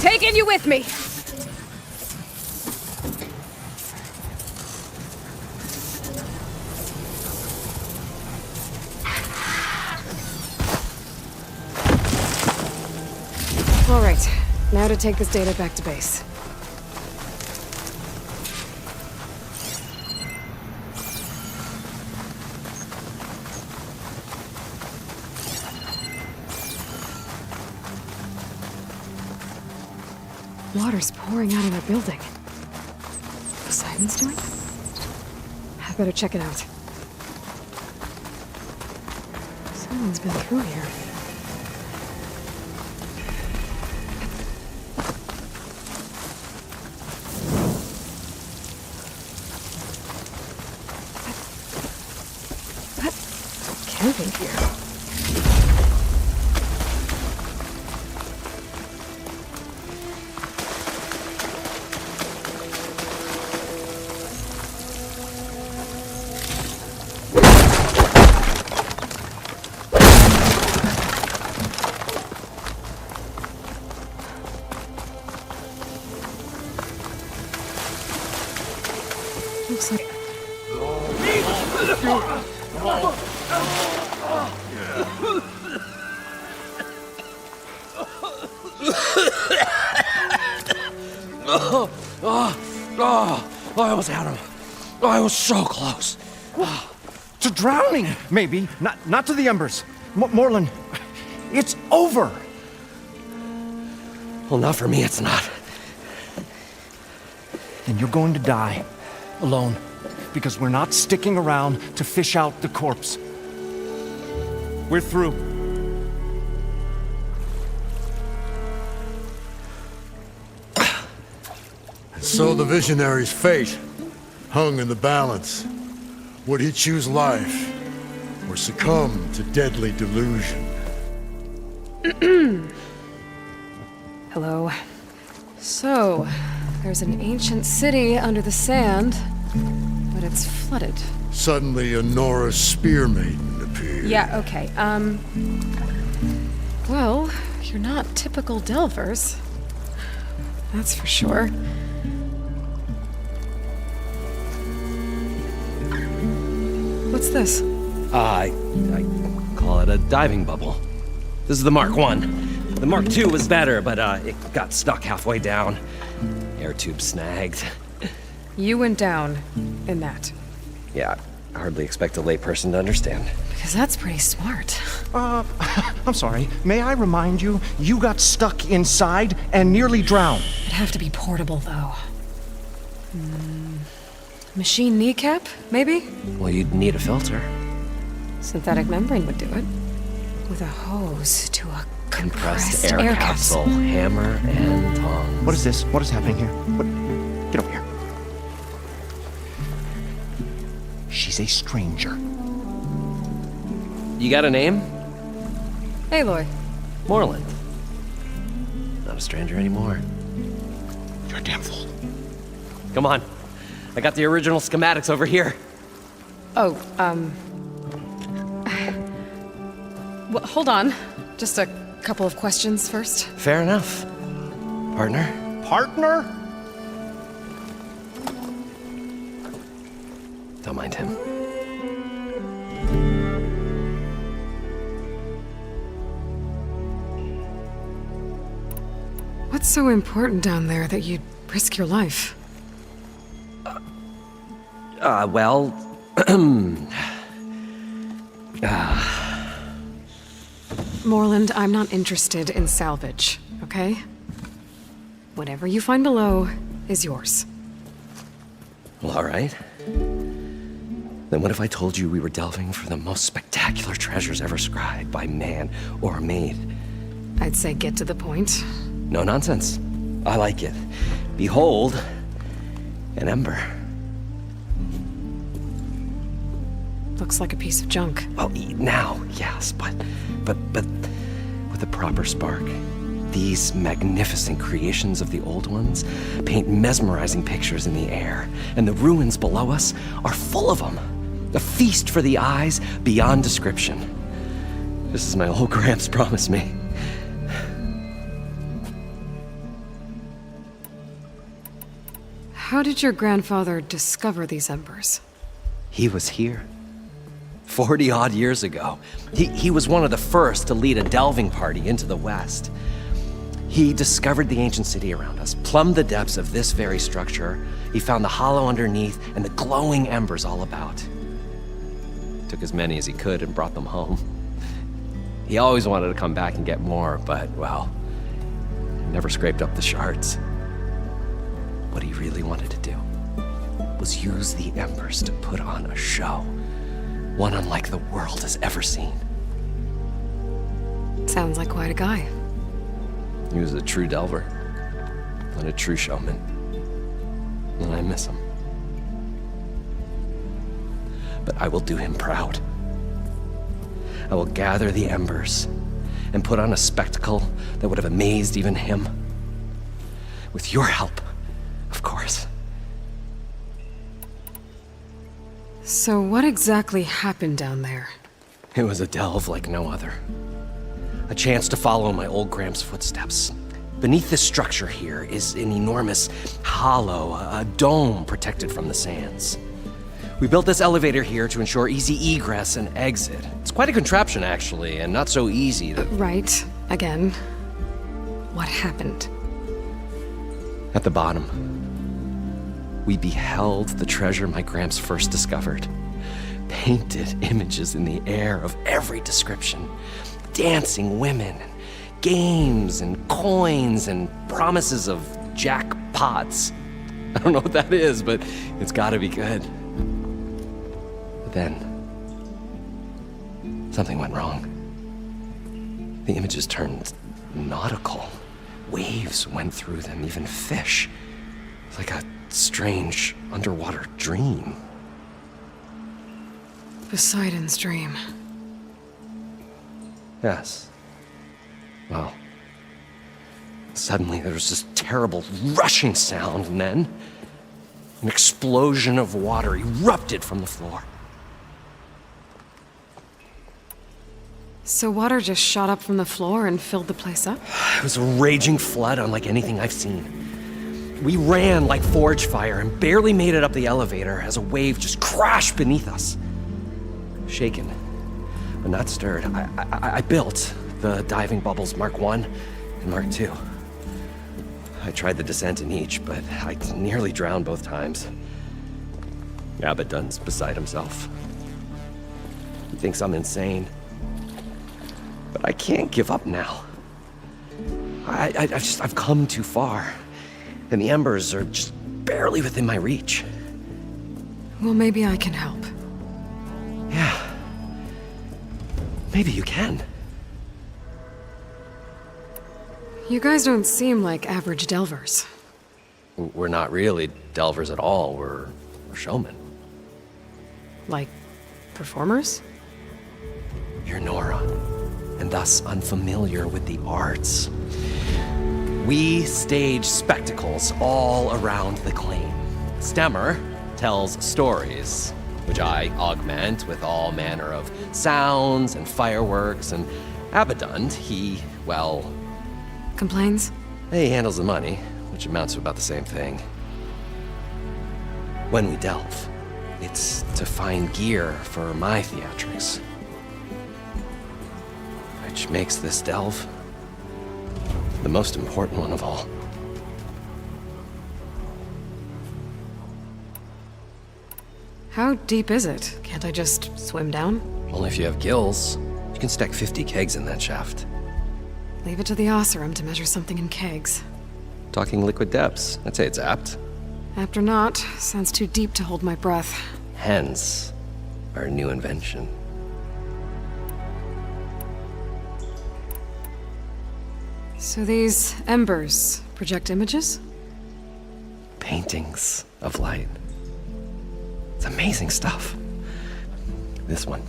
Taking you with me! All right, now to take this data back to base. Water's pouring out of the building. Poseidon's doing it? I better check it out. Someone's been through here. Camping here. Looks like... I almost had him. I was so close. To drowning, maybe. Not to the embers. Moreland, it's over. Well, not for me, it's not. Then you're going to die. Alone. Because we're not sticking around to fish out the corpse. We're through. So the visionary's fate hung in the balance. Would he choose life or succumb to deadly delusion? Hello. So, there's an ancient city under the sand, but but it's flooded. Suddenly, a Nora spear maiden appeared. Yeah, okay, well, you're not typical Delvers. That's for sure. What's this? I call it a diving bubble. This is the Mark 1. The Mark 2 was better, but it got stuck halfway down. Air tube snagged. You went down in that. Yeah, I hardly expect a layperson to understand. Because that's pretty smart. I'm sorry. May I remind you, you got stuck inside and nearly drowned. It'd have to be portable, though. Machine kneecap, maybe? Well, you'd need a filter. Synthetic membrane would do it. With a hose to a compressed air capsule. Hammer and tongs. What is this? What is happening here? What? Get over here. She's a stranger. You got a name? Aloy. Moreland. Not a stranger anymore. You're a damn fool. Come on. I got the original schematics over here. Oh, well, hold on. Just a couple of questions first. Fair enough. Partner? Partner? Don't mind him. What's so important down there that you'd risk your life? Well... Moreland, I'm not interested in salvage, okay? Whatever you find below is yours. Well, all right. Then what if I told you we were delving for the most spectacular treasures ever scribed by man or maid? I'd say get to the point. No nonsense. I like it. Behold, an ember. Looks like a piece of junk. Well, now, yes, but with a proper spark. These magnificent creations of the old ones paint mesmerizing pictures in the air, and the ruins below us are full of them. A feast for the eyes beyond description. Just as my old Gramps promised me. How did your grandfather discover these embers? He was here. 40-odd years ago. He was one of the first to lead a delving party into the West. He discovered the ancient city around us, plumbed the depths of this very structure. He found the hollow underneath and the glowing embers all about. Took as many as he could and brought them home. He always wanted to come back and get more, but, well, never scraped up the shards. What he really wanted to do was use the embers to put on a show. One unlike the world has ever seen. Sounds like quite a guy. He was a true delver, and a true showman. And I miss him. But I will do him proud. I will gather the embers and put on a spectacle that would have amazed even him. With your help, of course. So what exactly happened down there? It was a delve like no other. A chance to follow my old Gramps' footsteps. Beneath this structure here is an enormous hollow, a dome protected from the sands. We built this elevator here to ensure easy egress and exit. It's quite a contraption, actually, and not so easy to... Right. Again. What happened? At the bottom, we beheld the treasure my Gramps first discovered. Painted images in the air of every description. Dancing women, games and coins and promises of jackpots. I don't know what that is, but it's gotta be good. But then, something went wrong. The images turned nautical. Waves went through them, even fish. It's like a strange underwater dream. Poseidon's dream. Yes. Well, suddenly there was this terrible rushing sound, and then An explosion of water erupted from the floor. So water just shot up from the floor and filled the place up? It was a raging flood unlike anything I've seen. We ran like forge fire and barely made it up the elevator as a wave just crashed beneath us. Shaken, but not stirred, I built the diving bubbles Mark I and Mark II. I tried the descent in each, but I nearly drowned both times. Abaddon's beside himself. He thinks I'm insane. But I can't give up now. I've come too far. And the embers are just barely within my reach. Well, maybe I can help. Yeah. Maybe you can. You guys don't seem like average delvers. We're not really delvers at all. We're showmen. Like, performers? You're Nora, and thus unfamiliar with the arts. We stage spectacles all around the claim. Stemmer tells stories, which I augment with all manner of sounds and fireworks, and Abaddon, he, well... Complains? He handles the money, which amounts to about the same thing. When we delve, it's to find gear for my theatrics. Which makes this delve the most important one of all. How deep is it? Can't I just swim down? Only if you have gills. You can stack 50 kegs in that shaft. Leave it to the Oseram to measure something in kegs. Talking liquid depths, I'd say it's apt. Apt or not, sounds too deep to hold my breath. Hence, our new invention. So these embers project images? Paintings of light. It's amazing stuff. This one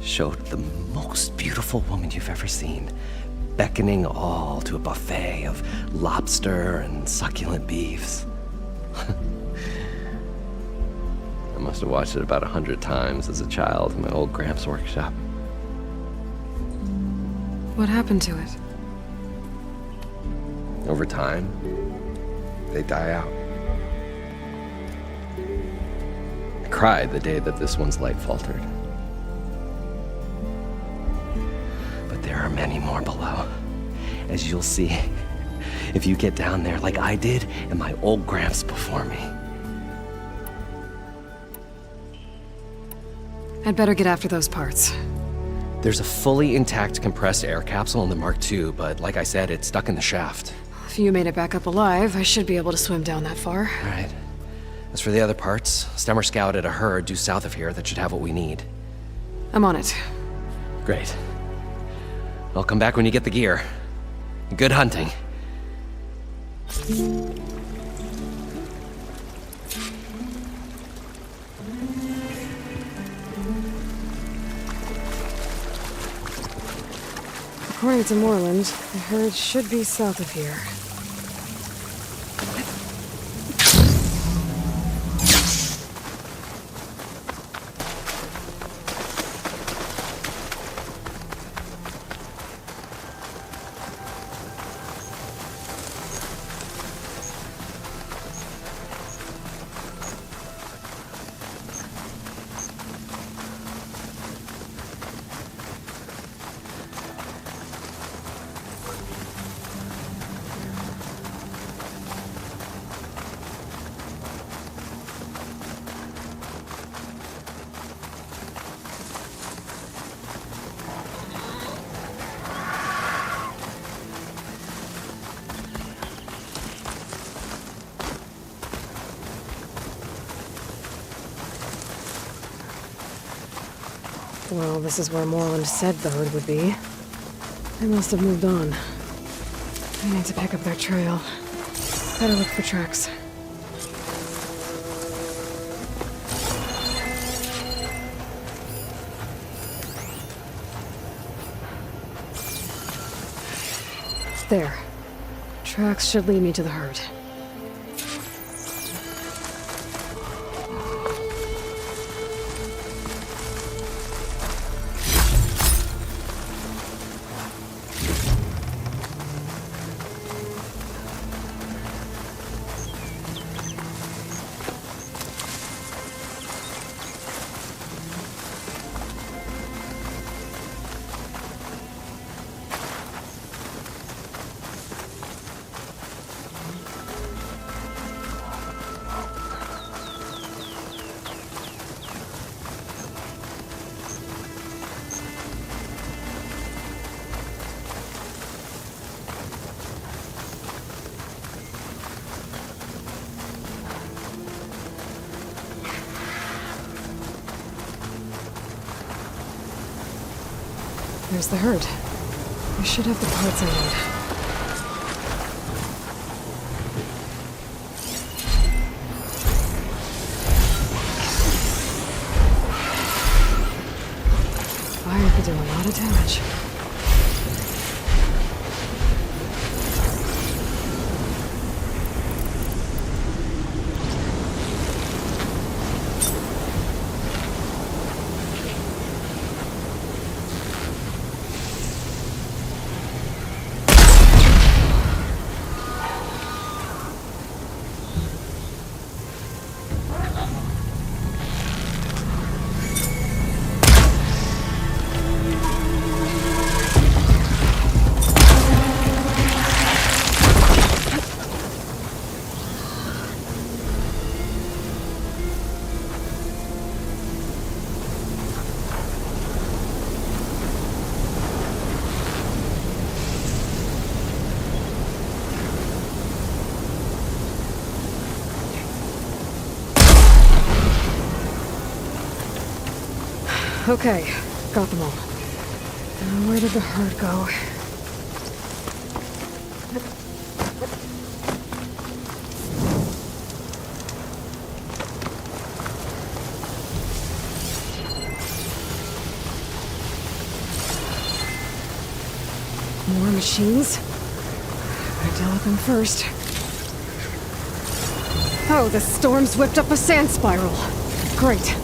showed the most beautiful woman you've ever seen, beckoning all to a buffet of lobster and succulent beefs. I must have watched it about 100 times as a child in my old Gramps' workshop. What happened to it? Over time, they die out. I cried the day that this one's light faltered. But there are many more below, as you'll see if you get down there like I did and my old Gramps before me. I'd better get after those parts. There's a fully intact compressed air capsule in the Mark II, but like I said, it's stuck in the shaft. If you made it back up alive, I should be able to swim down that far. All right. As for the other parts, Stemmer scouted a herd due south of here that should have what we need. I'm on it. Great. I'll come back when you get the gear. Good hunting. According to Moreland, the herd should be south of here. Well, this is where Moreland said the herd would be. They must have moved on. I need to pick up their trail. Better look for tracks. There. Tracks should lead me to the herd. There's the herd. I should have the parts I need. Fire could do a lot of damage. Okay, got them all. Now where did the herd go? More machines? Gotta deal with them first. Oh, the storm's whipped up a sand spiral. Great.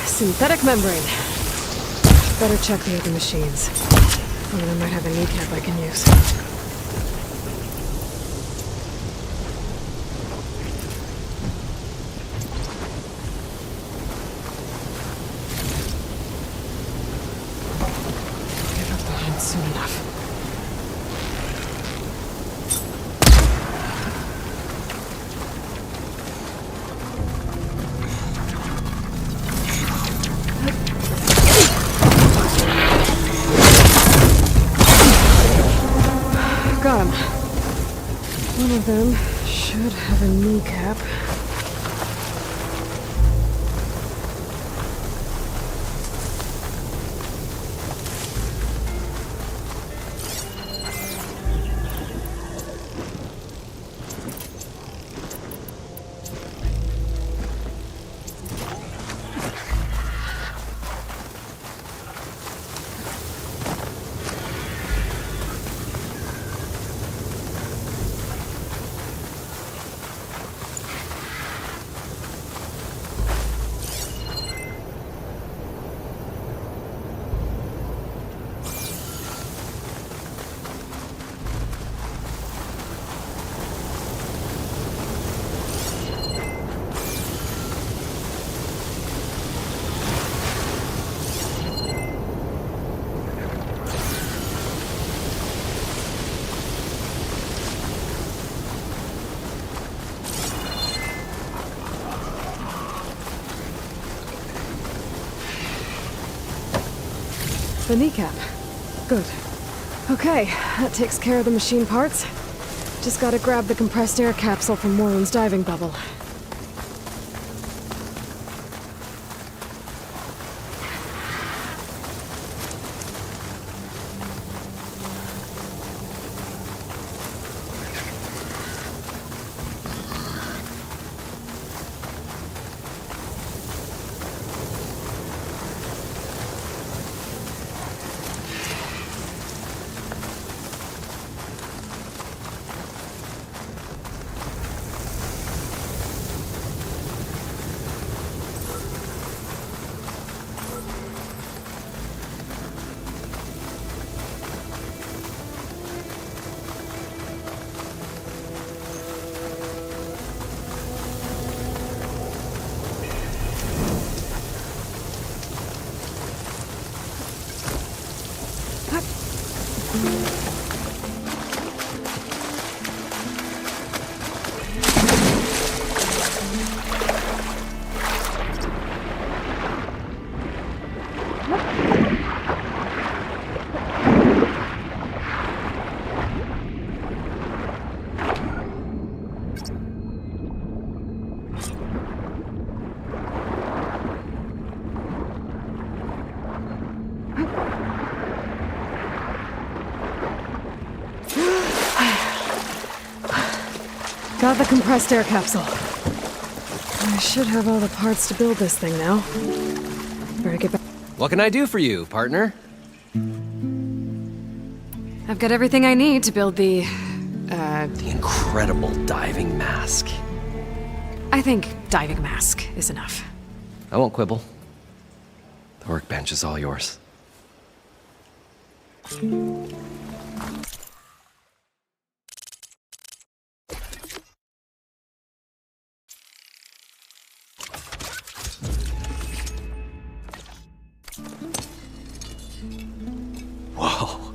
Synthetic membrane. Better check the other machines. One of them might have a kneecap I can use. Get up behind soon enough. Got him. One of them should have a kneecap. Just the kneecap. Good. Okay, that takes care of the machine parts. Just gotta grab the compressed air capsule from Moreland's diving bubble. Got the compressed air capsule. I should have all the parts to build this thing now. Better get back. What can I do for you, partner? I've got everything I need to build the incredible diving mask. I think diving mask is enough. I won't quibble. The workbench is all yours. Whoa.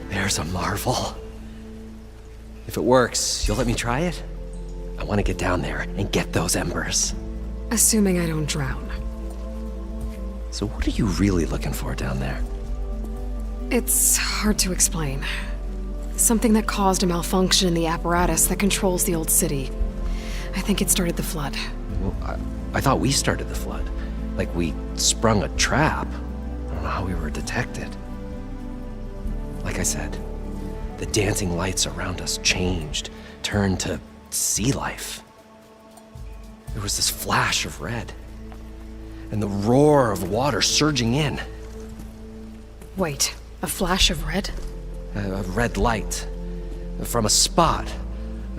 There's a marvel. If it works, you'll let me try it? I want to get down there and get those embers. Assuming I don't drown. So what are you really looking for down there? It's hard to explain. Something that caused a malfunction in the apparatus that controls the old city. I think it started the flood. Well, I thought we started the flood. Like we sprung a trap. I don't know how we were detected. Like I said, the dancing lights around us changed, turned to sea life. There was this flash of red, and the roar of water surging in. Wait, a flash of red? A red light from a spot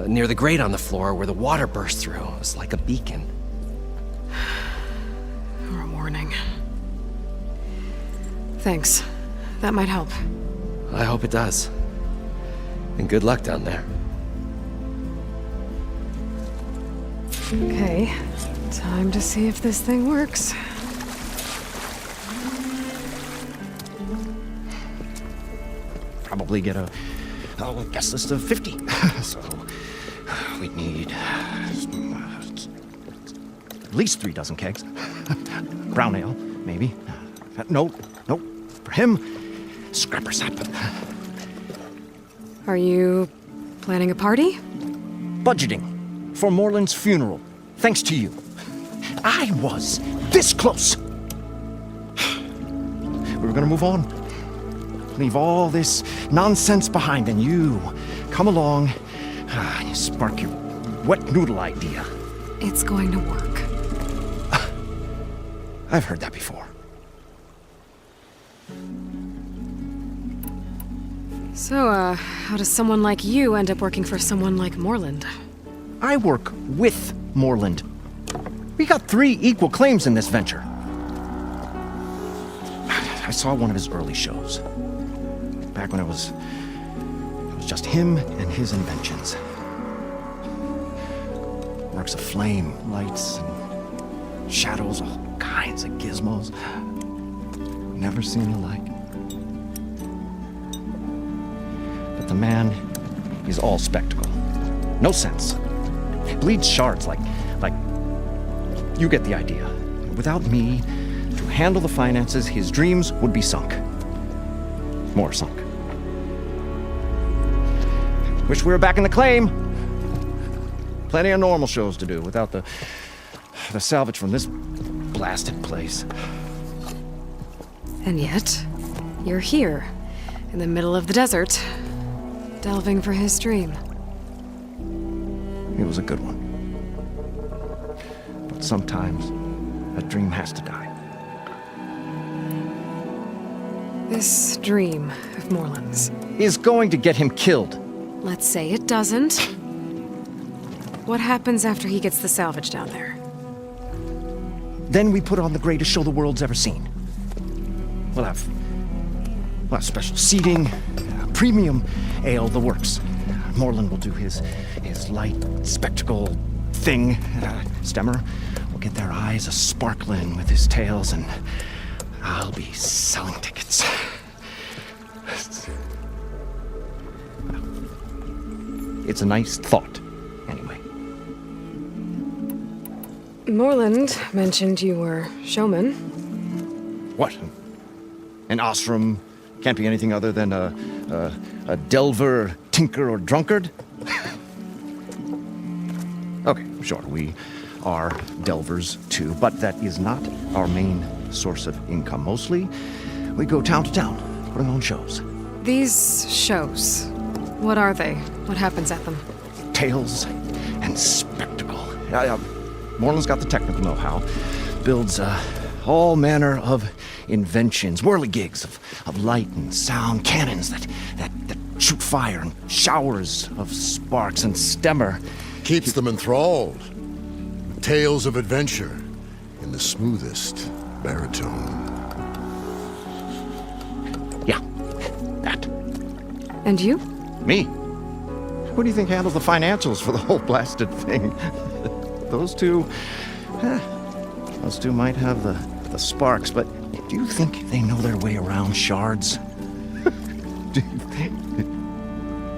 near the grate on the floor where the water burst through. It was like a beacon. Or a warning. Thanks. That might help. I hope it does. And good luck down there. Okay, time to see if this thing works. Probably get a guest list of 50. So we'd need at least 3 dozen kegs. Brown ale, maybe. No, for him, scrapper sap. Are you planning a party? Budgeting for Moreland's funeral, thanks to you. I was this close. We were gonna move on. Leave all this nonsense behind, and you come along and you spark your wet noodle idea. It's going to work. I've heard that before. So, how does someone like you end up working for someone like Moreland? I work with Moreland. We got 3 equal claims in this venture. I saw one of his early shows. Back when it was just him and his inventions. Works of flame, lights, and shadows, all kinds of gizmos. Never seen the like. But the man, he's all spectacle. No sense. Bleeds shards like you get the idea. Without me to handle the finances, his dreams would be sunk. more sunk. Wish we were back in the claim. Plenty of normal shows to do without the salvage from this blasted place. And yet, you're here, in the middle of the desert, delving for his dream. It was a good one. But sometimes, a dream has to die. This dream of Moreland's is going to get him killed. Let's say it doesn't. What happens after he gets the salvage down there? Then we put on the greatest show the world's ever seen. We'll have special seating, premium ale, the works. Moreland will do his light spectacle thing. Stemmer will get their eyes a-sparkling with his tales, and I'll be selling tickets. It's a nice thought, anyway. Moreland mentioned you were showman. What? An ashram can't be anything other than a delver, tinker, or drunkard? Okay, sure, we are delvers too, but that is not our main source of income. Mostly, we go town to town, putting on shows. These shows, what are they? What happens at them? Tales and spectacle. Moreland's got the technical know-how. Builds all manner of inventions, whirligigs of light and sound, cannons that shoot fire, and showers of sparks, and Stemmer keeps them enthralled. Tales of adventure in the smoothest baritone. Yeah, that. And you? Me? Who do you think handles the financials for the whole blasted thing? Those two might have the sparks, but do you think they know their way around shards?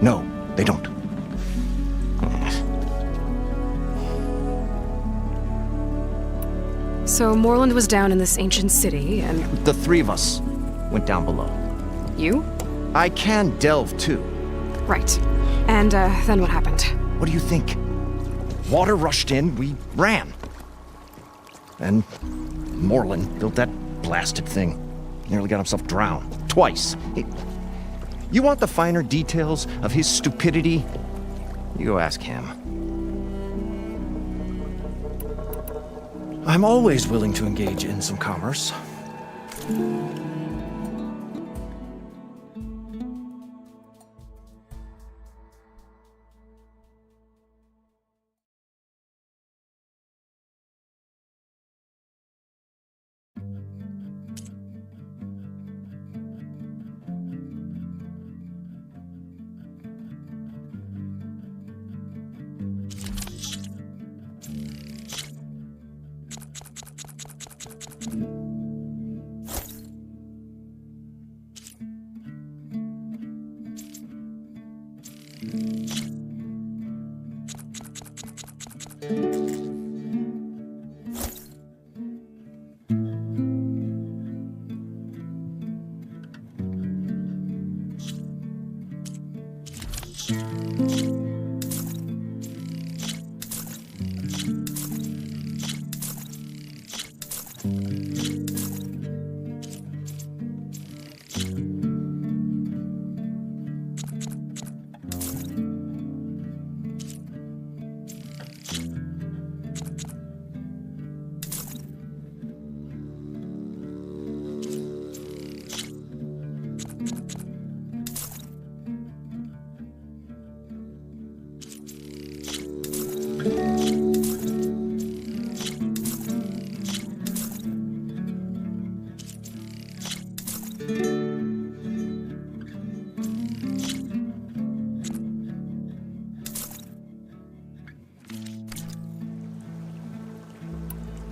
No, they don't. So Moreland was down in this ancient city, and... The three of us went down below. You? I can delve, too. Right. And, then what happened? What do you think? Water rushed in, we ran. And Moreland built that blasted thing. Nearly got himself drowned. Twice. You want the finer details of his stupidity? You go ask him. I'm always willing to engage in some commerce.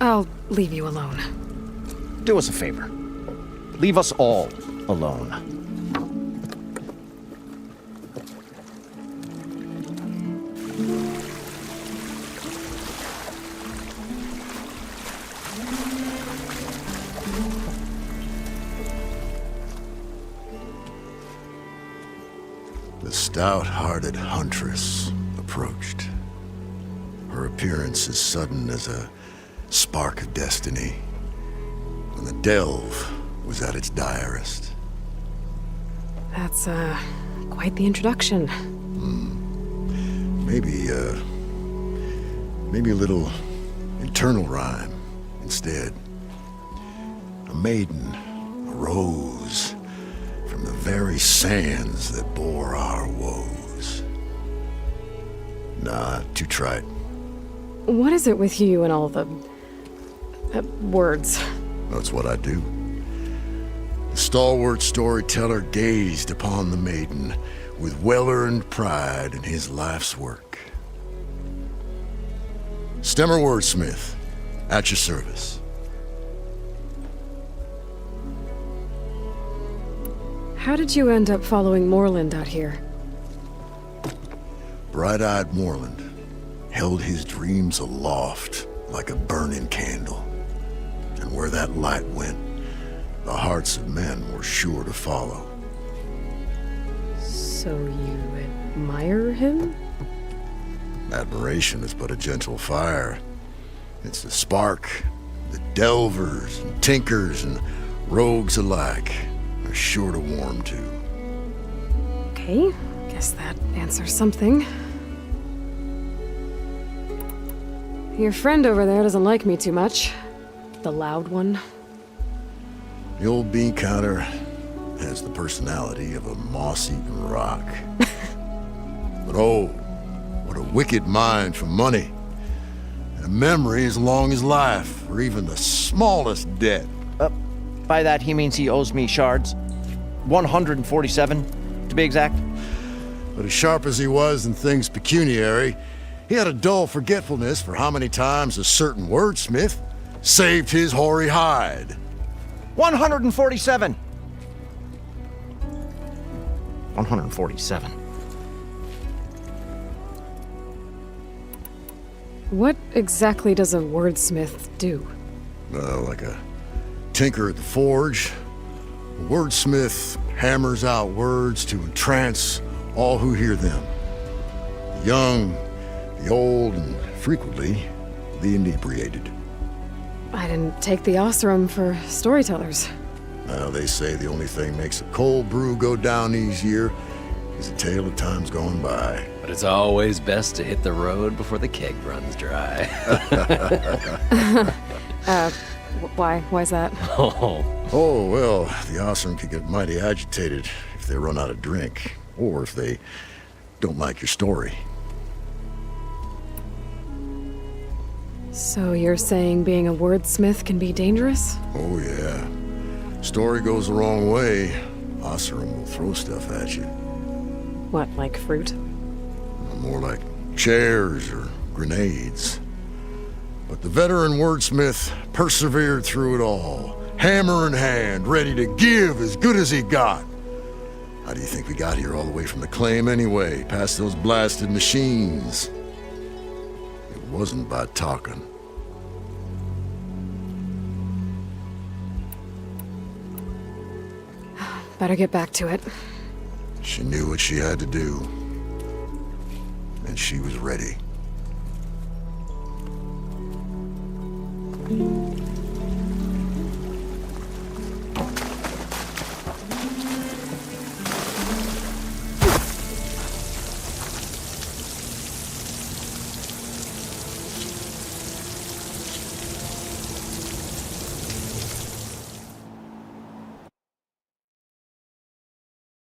I'll leave you alone. Do us a favor. Leave us all alone. stout-hearted huntress approached. Her appearance as sudden as a spark of destiny, when the delve was at its direst. That's, quite the introduction. Maybe a little internal rhyme instead. A maiden arose from the very sands that bore our woes. Nah, too trite. What is it with you and all the... words? That's what I do. The stalwart storyteller gazed upon the maiden with well-earned pride in his life's work. Stemmer wordsmith, at your service. How did you end up following Moreland out here? Bright-eyed Moreland held his dreams aloft like a burning candle. And where that light went, the hearts of men were sure to follow. So you admire him? Admiration is but a gentle fire. It's the spark that delvers and tinkers and rogues alike are sure to warm to. Okay, guess that answers something. Your friend over there doesn't like me too much. The loud one. The old bean counter has the personality of a moss-eaten rock. But oh, what a wicked mind for money. And a memory as long as life, or even the smallest debt. By that, he means he owes me shards. 147, to be exact. But as sharp as he was in things pecuniary, he had a dull forgetfulness for how many times a certain wordsmith saved his hoary hide. 147! 147. What exactly does a wordsmith do? Like a tinker at the forge, a wordsmith hammers out words to entrance all who hear them. The young, the old, and frequently the inebriated. I didn't take the Osram for storytellers. They say the only thing makes a cold brew go down easier is a tale of times gone by. But it's always best to hit the road before the keg runs dry. Why? Why's that? Oh, well, the Osram can get mighty agitated if they run out of drink, or if they don't like your story. So you're saying being a wordsmith can be dangerous? Oh, yeah. Story goes the wrong way, Osram will throw stuff at you. What, like fruit? More like chairs or grenades. But the veteran wordsmith persevered through it all, hammer in hand, ready to give as good as he got. How do you think we got here all the way from the claim anyway, past those blasted machines? It wasn't by talking. Better get back to it. She knew what she had to do, and she was ready.